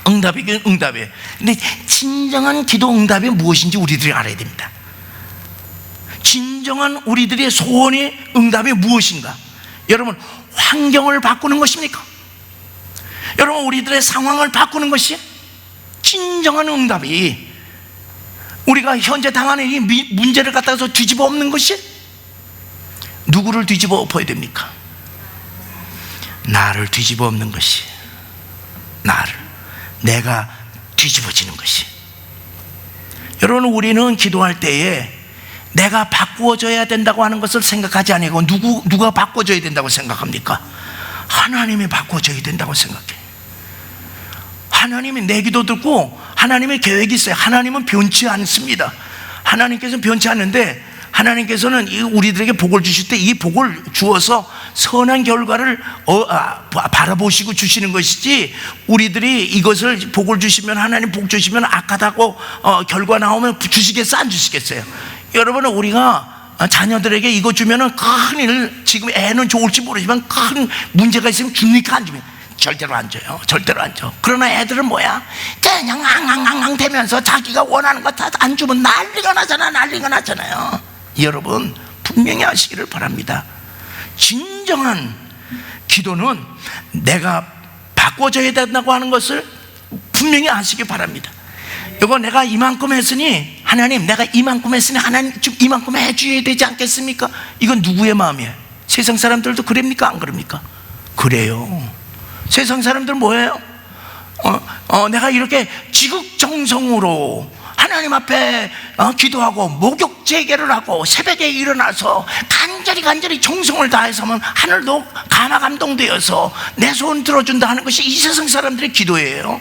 응답이긴 응답이에요. 근데 진정한 기도 응답이 무엇인지 우리들이 알아야 됩니다. 진정한 우리들의 소원의 응답이 무엇인가? 여러분, 환경을 바꾸는 것입니까? 여러분, 우리들의 상황을 바꾸는 것이 진정한 응답이, 우리가 현재 당하는 이 문제를 갖다서 뒤집어 엎는 것이, 누구를 뒤집어 엎어야 됩니까? 나를 뒤집어 엎는 것이, 내가 뒤집어지는 것이. 여러분, 우리는 기도할 때에 내가 바꾸어져야 된다고 하는 것을 생각하지 아니하고 누가 바꿔줘야 된다고 생각합니까? 하나님이 바꿔줘야 된다고 생각해. 하나님이 내 기도 듣고 하나님의 계획이 있어요. 하나님은 변치 않습니다. 하나님께서는 변치 않는데, 하나님께서는 우리들에게 복을 주실 때 이 복을 주어서 선한 결과를 바라보시고 주시는 것이지, 우리들이 이것을 복을 주시면, 하나님 복 주시면 악하다고 결과 나오면 주시겠어 안 주시겠어요? 여러분은 우리가 자녀들에게 이거 주면은 큰일, 지금 애는 좋을지 모르지만 큰 문제가 있으면 줍니까 안 줍니까? 절대로 안 줘요. 절대로 안 줘. 그러나 애들은 뭐야? 그냥 앙앙앙앙 대면서 자기가 원하는 거 다 안 주면 난리가 나잖아요. 여러분, 분명히 아시기를 바랍니다. 진정한 기도는 내가 바꿔줘야 된다고 하는 것을 분명히 아시기 바랍니다. 이거 내가 이만큼 했으니 하나님, 내가 이만큼 했으니 하나님 좀 이만큼 해줘야 되지 않겠습니까? 이건 누구의 마음이에요? 세상 사람들도 그럽니까? 안 그럽니까? 그래요. 세상 사람들 뭐예요? 내가 이렇게 지극정성으로 하나님 앞에 기도하고 목욕 재개를 하고 새벽에 일어나서 간절히 정성을 다해서 하면 하늘도 감화감동되어서 내 소원 들어준다 하는 것이 이 세상 사람들의 기도예요.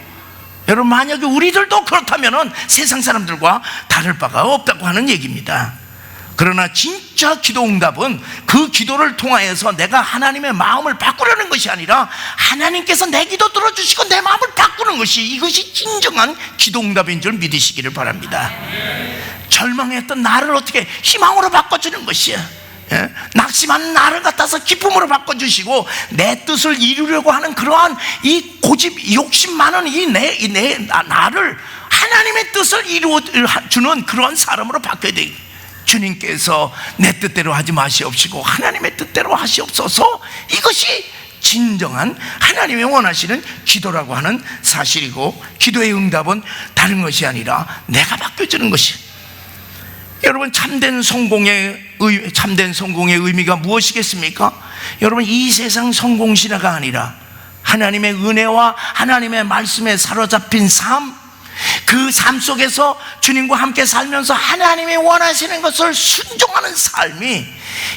여러분, 만약에 우리들도 그렇다면 세상 사람들과 다를 바가 없다고 하는 얘기입니다. 그러나 진짜 기도 응답은 그 기도를 통하여서 내가 하나님의 마음을 바꾸려는 것이 아니라 하나님께서 내 기도 들어주시고 내 마음을 바꾸는 것이, 이것이 진정한 기도 응답인 줄 믿으시기를 바랍니다. 절망했던 나를 어떻게 희망으로 바꿔주는 것이야. 낙심한 나를 갖다서 기쁨으로 바꿔주시고, 내 뜻을 이루려고 하는 그러한 이 고집, 욕심 많은 나를 하나님의 뜻을 이루어주는 그러한 사람으로 바뀌어야 돼. 주님께서 내 뜻대로 하지 마시옵시고 하나님의 뜻대로 하시옵소서. 이것이 진정한 하나님의 원하시는 기도라고 하는 사실이고, 기도의 응답은 다른 것이 아니라 내가 바뀌어지는 것이. 여러분, 참된 성공의 의미가 무엇이겠습니까? 여러분, 이 세상 성공신화가 아니라 하나님의 은혜와 하나님의 말씀에 사로잡힌 삶, 그 삶 속에서 주님과 함께 살면서 하나님이 원하시는 것을 순종하는 삶이,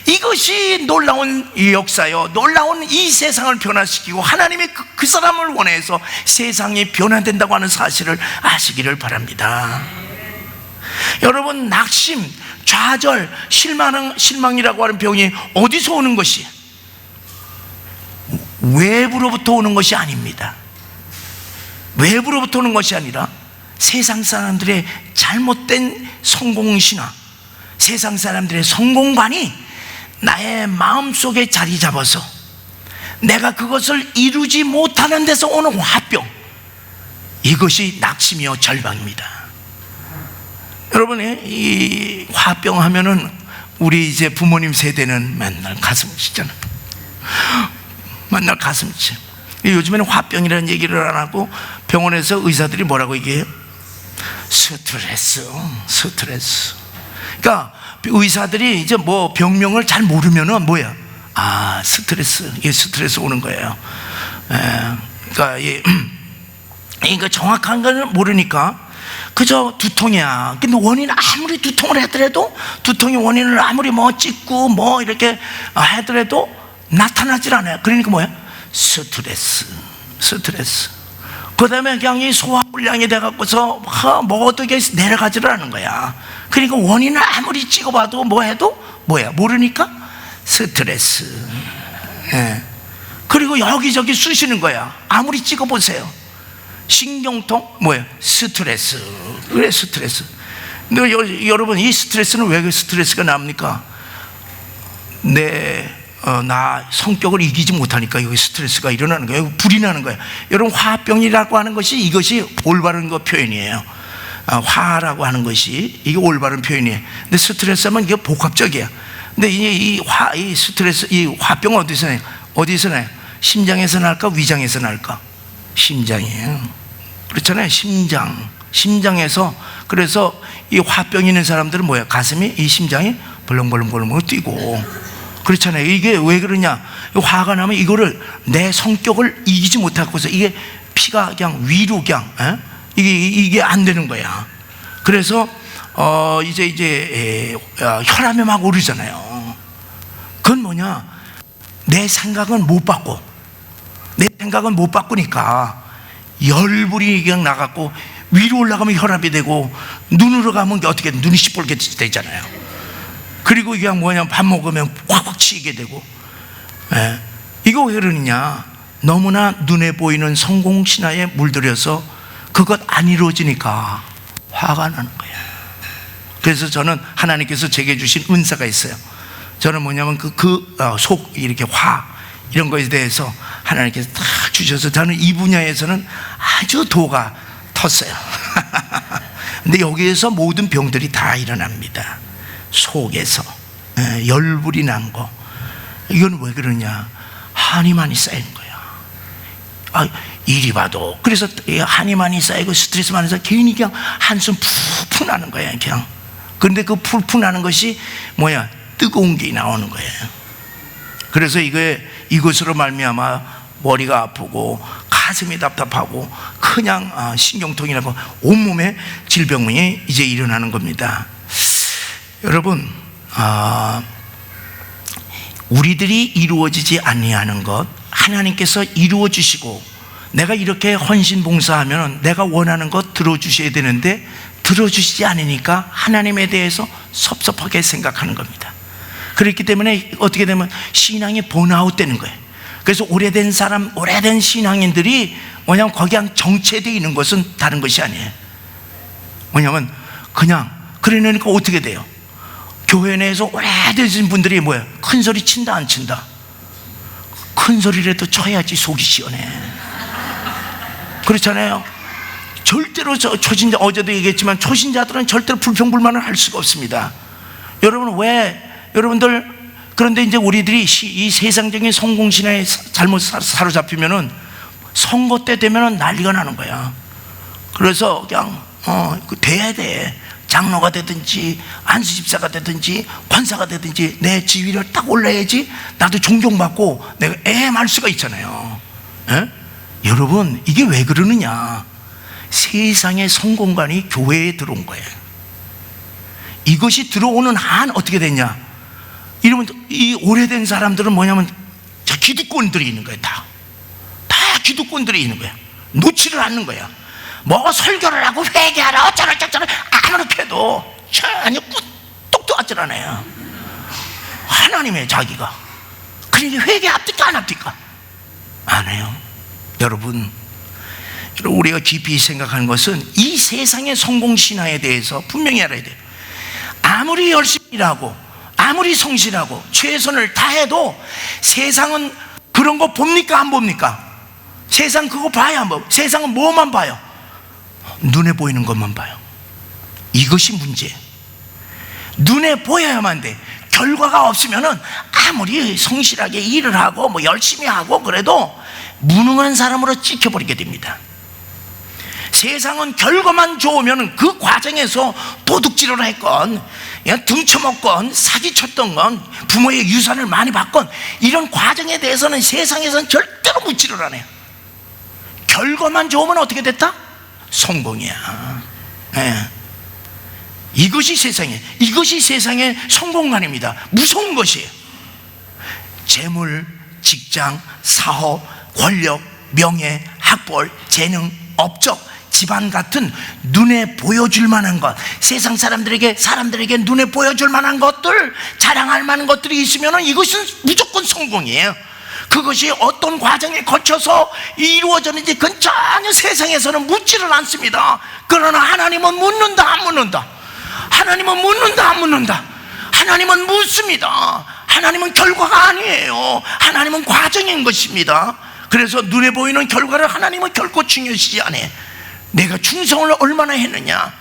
이것이 놀라운 역사요, 놀라운 이 세상을 변화시키고 하나님이 그 사람을 원해서 세상이 변화된다고 하는 사실을 아시기를 바랍니다. 여러분, 낙심, 좌절, 실망이라고 하는 병이 어디서 오는 것이? 외부로부터 오는 것이 아닙니다. 외부로부터 오는 것이 아니라 세상 사람들의 잘못된 성공신화, 세상 사람들의 성공관이 나의 마음속에 자리 잡아서 내가 그것을 이루지 못하는 데서 오는 화병, 이것이 낙심이요 절망입니다. 여러분, 이 화병 하면은 우리 이제 부모님 세대는 맨날 가슴 찢잖아요. 맨날 가슴 찢어. 요즘에는 화병이라는 얘기를 안 하고 병원에서 의사들이 뭐라고 얘기해요? 스트레스. 그러니까 의사들이 이제 뭐 병명을 잘 모르면은 뭐야? 스트레스. 이게 스트레스 오는 거예요. 그러니까 정확한 걸 모르니까 그저 두통이야. 근데 원인 아무리 두통을 하더라도, 두통의 원인을 아무리 찍고 이렇게 하더라도 나타나질 않아요. 그러니까 뭐야? 스트레스. 그 다음에 그냥 이 소화불량이 돼갖고서 어떻게 내려가지를 않는 거야. 그러니까 원인을 아무리 찍어봐도 해도 뭐야? 모르니까 스트레스. 예. 그리고 여기저기 쑤시는 거야. 아무리 찍어보세요. 신경통, 뭐야? 스트레스. 그래, 스트레스. 근데 여러분, 이 스트레스는 왜 그 스트레스가 납니까? 나 성격을 이기지 못하니까 여기 스트레스가 일어나는 거예요. 불이 나는 거예요. 여러분, 화병이라고 하는 것이 이것이 올바른 표현이에요. 화라고 하는 것이 이게 올바른 표현이에요. 근데 스트레스 하면 이게 복합적이에요. 근데 이 스트레스, 이 화병은 어디서 나요? 어디서 나요? 심장에서 날까? 위장에서 날까? 심장이에요. 그렇잖아요. 심장에서. 그래서 이 화병 있는 사람들은 뭐야? 가슴이, 이 심장이 벌렁벌렁 뛰고. 그렇잖아요. 이게 왜 그러냐? 화가 나면 이거를, 내 성격을 이기지 못하고서 이게 피가 그냥 위로 그냥 이게 안 되는 거야. 그래서 이제 혈압이 막 오르잖아요. 그건 뭐냐? 내 생각은 못 바꾸니까 열불이 그냥 나갖고 위로 올라가면 혈압이 되고, 눈으로 가면 어떻게 눈이 시뻘게 되잖아요. 그리고 이게 뭐냐? 밥 먹으면 확 치게 되고. 이거 왜 그러느냐? 너무나 눈에 보이는 성공 신화에 물들여서 그것 안 이루어지니까 화가 나는 거야. 그래서 저는 하나님께서 제게 주신 은사가 있어요. 저는 뭐냐면 속 이렇게 이런 것에 대해서 하나님께서 딱 주셔서 저는 이 분야에서는 아주 도가 텄어요. 근데 여기에서 모든 병들이 다 일어납니다. 속에서 열불이 난 거. 이건 왜 그러냐? 한이 많이 쌓인 거야. 이리 봐도. 그래서 한이 많이 쌓이고 스트레스 많이 쌓여서 괜히 그냥 한숨 푹푹 나는 거야, 그냥. 그런데 그 푹푹 나는 것이 뭐야? 뜨거운 게 나오는 거예요. 그래서 이것으로 말미암아 머리가 아프고 가슴이 답답하고 그냥 신경통이라고 온몸에 질병이 이제 일어나는 겁니다. 여러분, 우리들이 이루어지지 아니하는 것 하나님께서 이루어 주시고, 내가 이렇게 헌신봉사하면 내가 원하는 것 들어주셔야 되는데 들어주시지 않으니까 하나님에 대해서 섭섭하게 생각하는 겁니다. 그렇기 때문에 어떻게 되면 신앙이 번아웃 되는 거예요. 그래서 오래된 신앙인들이 뭐냐면 거기 그냥 정체되어 있는 것은 다른 것이 아니에요. 뭐냐면 그냥 그러니까 어떻게 돼요? 교회 내에서 오래되신 분들이 뭐야? 큰 소리 친다 안 친다? 큰 소리라도 쳐야지 속이 시원해. 그렇잖아요. 절대로 초신자, 어제도 얘기했지만 초신자들은 절대로 불평불만을 할 수가 없습니다. 여러분들, 그런데 이제 우리들이 이 세상적인 성공신화에 잘못 사로잡히면은 선거 때 되면은 난리가 나는 거야. 그래서 그냥 돼야 돼. 장로가 되든지 안수집사가 되든지 권사가 되든지 내 지위를 딱 올라야지 나도 존경받고 내가 애할 수가 있잖아요. 여러분, 이게 왜 그러느냐? 세상의 성공관이 교회에 들어온 거예요. 이것이 들어오는 한 어떻게 됐냐? 이러면 이 오래된 사람들은 뭐냐면 기득권들이 있는 거예요. 다 기득권들이 있는 거야. 놓지를 않는 거야. 뭐 설교를 하고 회개하라 어쩌라 아무렇게 해도 전혀 뚝도 하질 않아요. 하나님의 자기가. 그러니까 회개 합니까 안 합니까? 안 해요. 여러분, 우리가 깊이 생각하는 것은 이 세상의 성공신화에 대해서 분명히 알아야 돼요. 아무리 열심히 일하고 아무리 성실하고 최선을 다해도 세상은 그런 거 봅니까 안 봅니까? 세상 그거 봐야 안 봐요. 세상은 뭐만 봐요? 눈에 보이는 것만 봐요. 이것이 문제예요. 눈에 보여야만 돼. 결과가 없으면은 아무리 성실하게 일을 하고 열심히 하고 그래도 무능한 사람으로 찍혀버리게 됩니다. 세상은 결과만 좋으면 그 과정에서 도둑질을 했건 등쳐먹건 사기쳤던 건 부모의 유산을 많이 받건 이런 과정에 대해서는 세상에서는 절대로 묻지를 않아요. 결과만 좋으면 어떻게 됐다? 성공이야. 예. 이것이 세상의 성공관입니다. 무서운 것이에요. 재물, 직장, 사업, 권력, 명예, 학벌, 재능, 업적, 집안 같은 눈에 보여줄 만한 것, 세상 사람들에게 눈에 보여줄 만한 것들, 자랑할 만한 것들이 있으면 이것은 무조건 성공이에요. 그것이 어떤 과정에 거쳐서 이루어졌는지 그건 전혀 세상에서는 묻지를 않습니다. 그러나 하나님은 묻는다 안 묻는다? 하나님은 묻는다 안 묻는다? 하나님은 묻습니다. 하나님은 결과가 아니에요. 하나님은 과정인 것입니다. 그래서 눈에 보이는 결과를 하나님은 결코 중요시하지 않아요. 내가 충성을 얼마나 했느냐,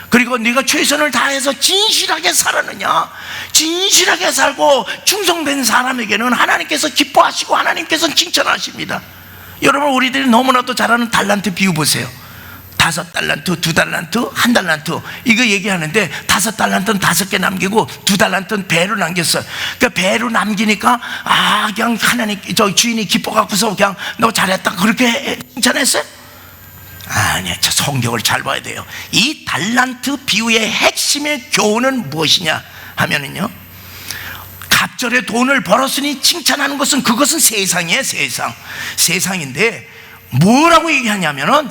그리고 네가 최선을 다해서 진실하게 살았느냐. 진실하게 살고 충성된 사람에게는 하나님께서 기뻐하시고 하나님께서는 칭찬하십니다. 여러분, 우리들이 너무나도 잘 아는 달란트 비유 보세요. 5달란트, 2달란트, 1달란트 이거 얘기하는데 5달란트는 5개 남기고 2달란트는 배로 남겼어요. 그러니까 배로 남기니까 그냥 하나님 저 주인이 기뻐갖고서 그냥 너 잘했다 그렇게 칭찬했어요? 아니야. 저 성경을 잘 봐야 돼요. 이 달란트 비유의 핵심의 교훈은 무엇이냐 하면은요, 갑절에 돈을 벌었으니 칭찬하는 것은 그것은 세상이에요. 세상인데 뭐라고 얘기하냐면은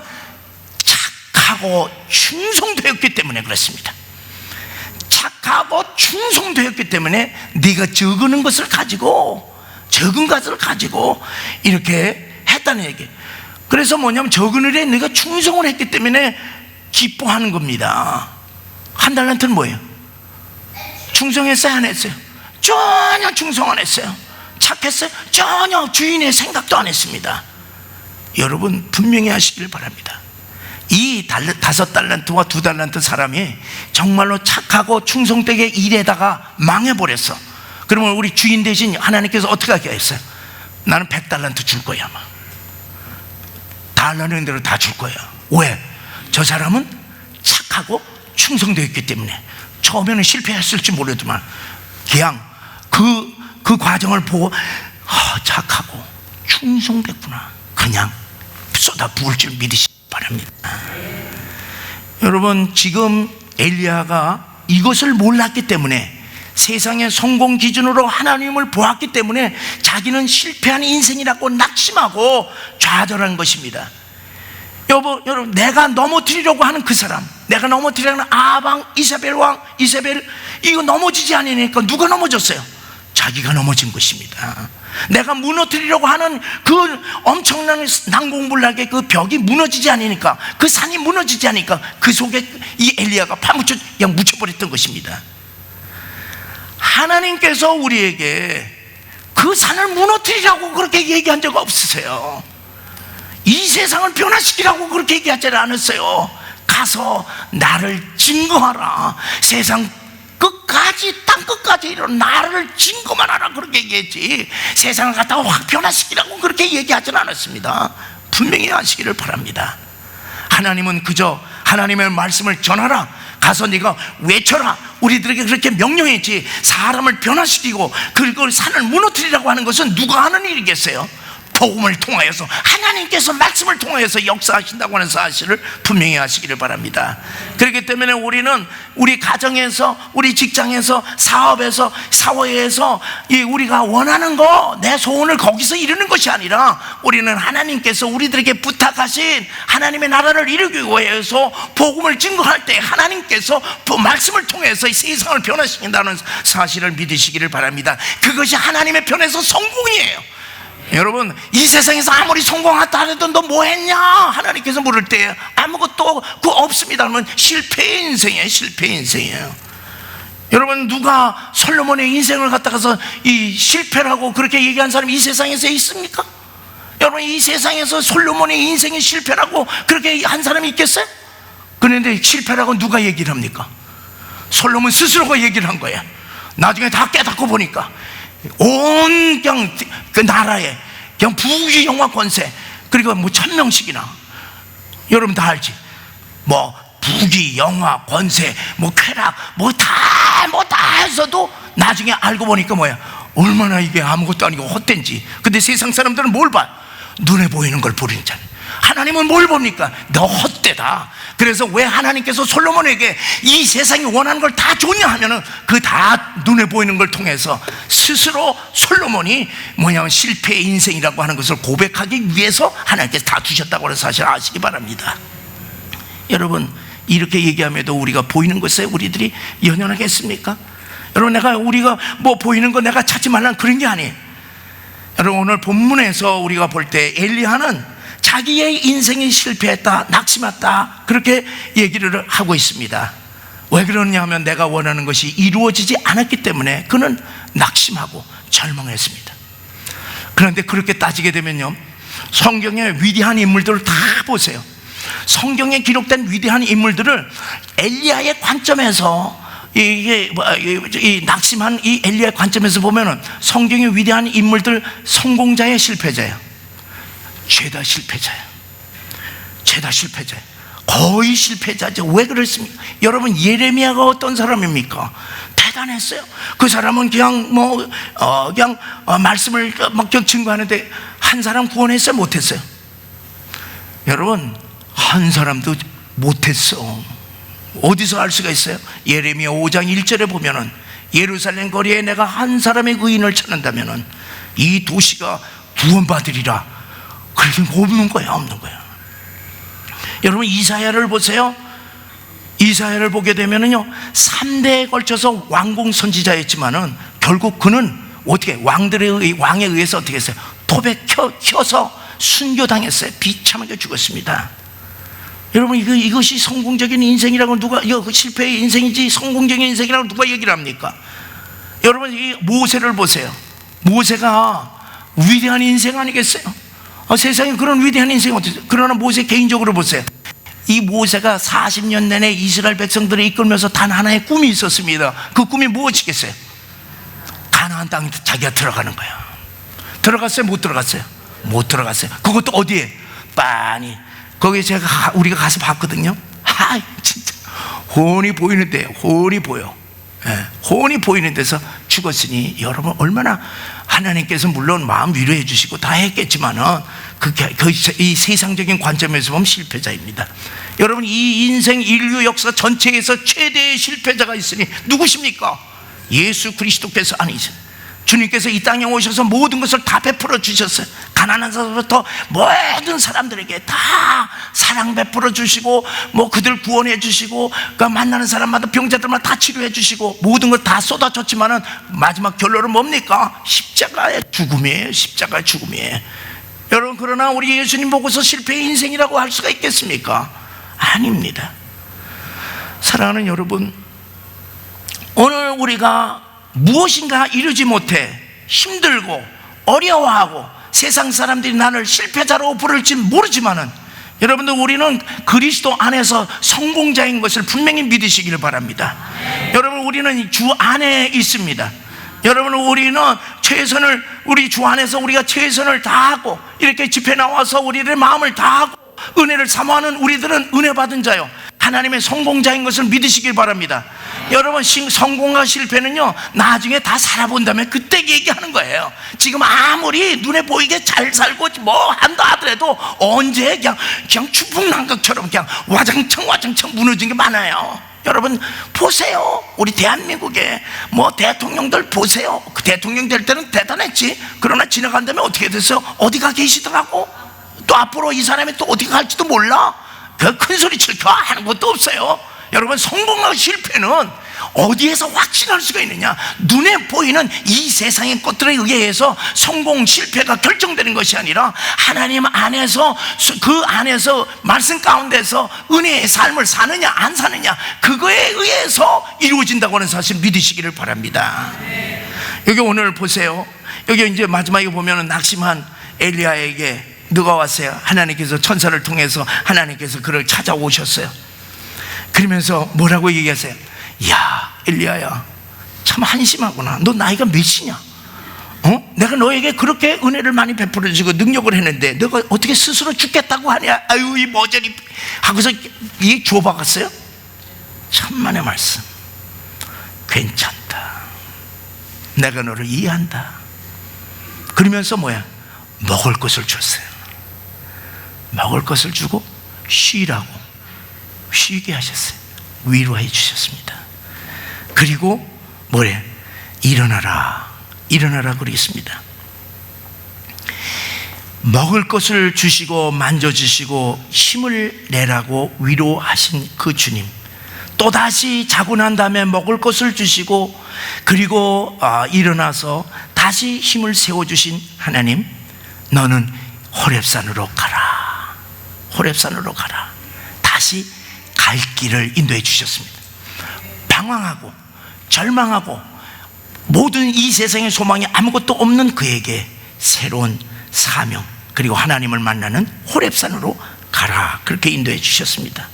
착하고 충성되었기 때문에 그렇습니다. 착하고 충성되었기 때문에 네가 적은 것을 가지고 이렇게 했다는 얘기예요. 그래서 뭐냐면 적은 일에 네가 충성을 했기 때문에 기뻐하는 겁니다. 1달란트는 뭐예요? 충성했어요 안 했어요? 전혀 충성 안 했어요. 착했어요? 전혀 주인의 생각도 안 했습니다. 여러분 분명히 하시길 바랍니다. 이 5달란트와 2달란트 사람이 정말로 착하고 충성되게 일에다가 망해버렸어. 그러면 우리 주인 대신 하나님께서 어떻게 하게 했어요? 나는 100달란트 줄 거야. 아마 달라는 대로 다 줄 거예요. 왜? 저 사람은 착하고 충성되었기 때문에. 처음에는 실패했을지 모르지만 그냥 그 과정을 보고 착하고 충성됐구나, 그냥 쏟아 부을 줄 믿으시기 바랍니다. 여러분, 지금 엘리야가 이것을 몰랐기 때문에, 세상의 성공 기준으로 하나님을 보았기 때문에 자기는 실패한 인생이라고 낙심하고 좌절한 것입니다. 여러분, 내가 넘어뜨리려고 하는 그 사람, 내가 넘어뜨리려고 하는 아방, 이세벨 이거 넘어지지 않으니까 누가 넘어졌어요? 자기가 넘어진 것입니다. 내가 무너뜨리려고 하는 그 엄청난 난공불락의 그 벽이 무너지지 않으니까, 그 산이 무너지지 않으니까 그 속에 이 엘리야가 파묻혀 그냥 묻혀버렸던 것입니다. 하나님께서 우리에게 그 산을 무너뜨리라고 그렇게 얘기한 적 없으세요. 이 세상을 변화시키라고 그렇게 얘기하지 않았어요. 가서 나를 증거하라. 세상 끝까지, 땅 끝까지 이런 나를 증거만 하라 그렇게 얘기했지, 세상을 갖다가 확 변화시키라고 그렇게 얘기하지는 않았습니다. 분명히 아시기를 바랍니다. 하나님은 그저 하나님의 말씀을 전하라, 가서 네가 외쳐라, 우리들에게 그렇게 명령했지, 사람을 변화시키고 그걸 산을 무너뜨리라고 하는 것은 누가 하는 일이겠어요? 복음을 통하여서, 하나님께서 말씀을 통하여서 역사하신다고 하는 사실을 분명히 하시기를 바랍니다. 그렇기 때문에 우리는 우리 가정에서, 우리 직장에서, 사업에서, 사회에서 우리가 원하는 거, 내 소원을 거기서 이루는 것이 아니라, 우리는 하나님께서 우리들에게 부탁하신 하나님의 나라를 이루기 위해서 복음을 증거할 때 하나님께서 말씀을 통해서 이 세상을 변화시킨다는 사실을 믿으시기를 바랍니다. 그것이 하나님의 편에서 성공이에요. 여러분, 이 세상에서 아무리 성공했다 해도 너 뭐 했냐? 하나님께서 물을 때 아무것도 없습니다 하면 실패의 인생이에요. 여러분, 누가 솔로몬의 인생을 갖다가서 이 실패라고 그렇게 얘기한 사람이 이 세상에서 있습니까? 여러분, 이 세상에서 솔로몬의 인생이 실패라고 그렇게 한 사람이 있겠어요? 그런데 실패라고 누가 얘기를 합니까? 솔로몬 스스로가 얘기를 한 거야. 나중에 다 깨닫고 보니까 온 그냥 그 나라에 그냥 부귀 영화 권세, 그리고 뭐 1000명씩이나, 여러분 다 알지? 뭐 부귀 영화 권세, 뭐 쾌락, 뭐 다 해서도 나중에 알고 보니까 뭐야, 얼마나 이게 아무것도 아니고 헛된지. 근데 세상 사람들은 뭘 봐? 눈에 보이는 걸 보는 자는. 하나님은 뭘 봅니까? 너 헛되다, 그래서 왜 하나님께서 솔로몬에게 이 세상이 원하는 걸 다 줬냐 하면은 그 다 눈에 보이는 걸 통해서 스스로 솔로몬이 뭐냐면 실패의 인생이라고 하는 것을 고백하기 위해서 하나님께서 다 주셨다고 하는 사실 아시기 바랍니다. 여러분, 이렇게 얘기함에도 우리가 보이는 것에 우리들이 연연하겠습니까? 여러분, 우리가 뭐 보이는 거 내가 찾지 말라는 그런 게 아니에요. 여러분, 오늘 본문에서 우리가 볼 때 엘리야는 자기의 인생이 실패했다, 낙심했다, 그렇게 얘기를 하고 있습니다. 왜 그러냐 하면 내가 원하는 것이 이루어지지 않았기 때문에 그는 낙심하고 절망했습니다. 그런데 그렇게 따지게 되면요, 성경의 위대한 인물들을 다 보세요. 성경에 기록된 위대한 인물들을 엘리야의 관점에서 이 낙심한 이 엘리야의 관점에서 보면은 성경의 위대한 인물들 성공자의 실패자예요. 죄다 실패자예요. 죄다 실패자예요. 거의 실패자죠. 왜 그렇습니까? 여러분, 예레미야가 어떤 사람입니까? 대단했어요. 그 사람은 그냥 말씀을 막 증거하는데 한 사람 구원했어요? 못했어요? 여러분, 한 사람도 못했어. 어디서 알 수가 있어요? 예레미야 5장 1절에 보면은 예루살렘 거리에 내가 한 사람의 의인을 찾는다면은 이 도시가 구원받으리라. 그렇게 없는 거야, 없는 거야. 여러분, 이사야를 보세요. 이사야를 보게 되면은요, 3대에 걸쳐서 왕공 선지자였지만은 결국 그는 어떻게 왕에 의해서 어떻게 했어요? 톱에 켜서 순교당했어요. 비참하게 죽었습니다. 여러분, 이것이 성공적인 인생이라고 이거 실패의 인생이지 성공적인 인생이라고 누가 얘기를 합니까? 여러분, 이 모세를 보세요. 모세가 위대한 인생 아니겠어요? 세상에 그런 위대한 인생이 어디 있어요? 그러나 모세 개인적으로 보세요. 이 모세가 40년 내내 이스라엘 백성들을 이끌면서 단 하나의 꿈이 있었습니다. 그 꿈이 무엇이겠어요? 가나안 땅에 자기가 들어가는 거야. 들어갔어요? 못 들어갔어요? 못 들어갔어요. 그것도 어디에? 빤히 거기 우리가 가서 봤거든요. 진짜 훤히 보이는데, 훤히 보여. 훤히 보이는 데서 죽었으니 여러분, 얼마나 하나님께서 물론 마음 위로해 주시고 다 했겠지만은 이 세상적인 관점에서 보면 실패자입니다. 여러분, 이 인생 인류 역사 전체에서 최대의 실패자가 있으니 누구십니까? 예수 그리스도께서 아니죠. 주님께서 이 땅에 오셔서 모든 것을 다 베풀어 주셨어요. 가난한 사람부터 모든 사람들에게 다 사랑 베풀어 주시고, 그들 구원해 주시고, 만나는 사람마다 병자들마다 다 치료해 주시고, 모든 걸 다 쏟아줬지만은 마지막 결론은 뭡니까? 십자가의 죽음이에요. 십자가의 죽음이에요. 여러분, 그러나 우리 예수님 보고서 실패의 인생이라고 할 수가 있겠습니까? 아닙니다. 사랑하는 여러분, 오늘 우리가 무엇인가 이루지 못해 힘들고 어려워하고 세상 사람들이 나를 실패자로 부를지 모르지만은 여러분들, 우리는 그리스도 안에서 성공자인 것을 분명히 믿으시기를 바랍니다. 여러분, 우리는 주 안에 있습니다. 여러분, 우리는 우리 주 안에서 우리가 최선을 다하고 이렇게 집회 나와서 우리들의 마음을 다하고 은혜를 사모하는 우리들은 은혜 받은 자요, 하나님의 성공자인 것을 믿으시길 바랍니다. 여러분, 성공과 실패는요, 나중에 다 살아본다면 그때 얘기하는 거예요. 지금 아무리 눈에 보이게 잘 살고 한다 하더라도 언제 그냥 추풍난각처럼 그냥 와장창 무너진 게 많아요. 여러분, 보세요. 우리 대한민국의 대통령들 보세요. 그 대통령 될 때는 대단했지. 그러나 지나간다면 어떻게 됐어요? 어디가 계시더라고? 또 앞으로 이 사람이 또 어디 갈지도 몰라. 그 큰 소리 칠까 하는 것도 없어요. 여러분, 성공과 실패는 어디에서 확신할 수가 있느냐? 눈에 보이는 이 세상의 것들에 의해서 성공, 실패가 결정되는 것이 아니라 하나님 안에서, 그 안에서 말씀 가운데서 은혜의 삶을 사느냐 안 사느냐, 그거에 의해서 이루어진다고 하는 사실 믿으시기를 바랍니다. 여기 오늘 보세요. 여기 이제 마지막에 보면은 낙심한 엘리야에게 누가 왔어요? 하나님께서 천사를 통해서 하나님께서 그를 찾아오셨어요. 그러면서 뭐라고 얘기하세요? 야, 엘리야야, 참 한심하구나. 너 나이가 몇이냐? 내가 너에게 그렇게 은혜를 많이 베풀어 주고 능력을 했는데 너가 어떻게 스스로 죽겠다고 하냐? 아유, 이 머저리 하고서 이 줘박았어요. 천만의 말씀. 괜찮다. 내가 너를 이해한다. 그러면서 먹을 것을 줬어요. 먹을 것을 주고 쉬라고 쉬게 하셨어요. 위로해 주셨습니다. 그리고 뭐래? 일어나라, 일어나라 그러겠습니다. 먹을 것을 주시고 만져주시고 힘을 내라고 위로하신 그 주님, 또다시 자고 난 다음에 먹을 것을 주시고 그리고 일어나서 다시 힘을 세워주신 하나님, 너는 호렙산으로 가라, 호렙산으로 가라. 다시 갈 길을 인도해 주셨습니다. 방황하고 절망하고 모든 이 세상의 소망이 아무것도 없는 그에게 새로운 사명, 그리고 하나님을 만나는 호렙산으로 가라, 그렇게 인도해 주셨습니다.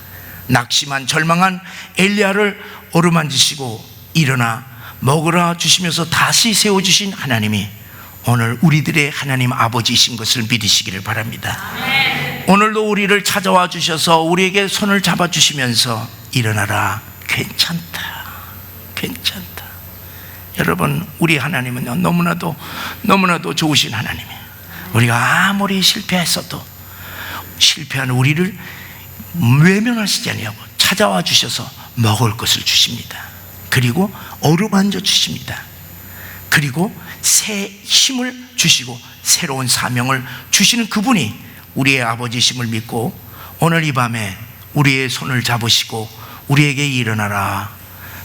낙심한 절망한 엘리야를 어루만지시고 일어나 먹으라 주시면서 다시 세워주신 하나님이 오늘 우리들의 하나님 아버지이신 것을 믿으시기를 바랍니다. 오늘도 우리를 찾아와 주셔서 우리에게 손을 잡아주시면서 일어나라, 괜찮다, 괜찮다. 여러분, 우리 하나님은 너무나도 좋으신 하나님이에요. 우리가 아무리 실패했어도 실패한 우리를 외면하시지 아니하고 찾아와 주셔서 먹을 것을 주십니다. 그리고 어루만져 주십니다. 그리고 새 힘을 주시고 새로운 사명을 주시는 그분이 우리의 아버지심을 믿고 오늘 이 밤에 우리의 손을 잡으시고 우리에게 일어나라,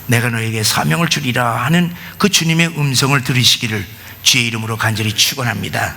내가 너에게 사명을 주리라 하는 그 주님의 음성을 들으시기를 주의 이름으로 간절히 축원합니다.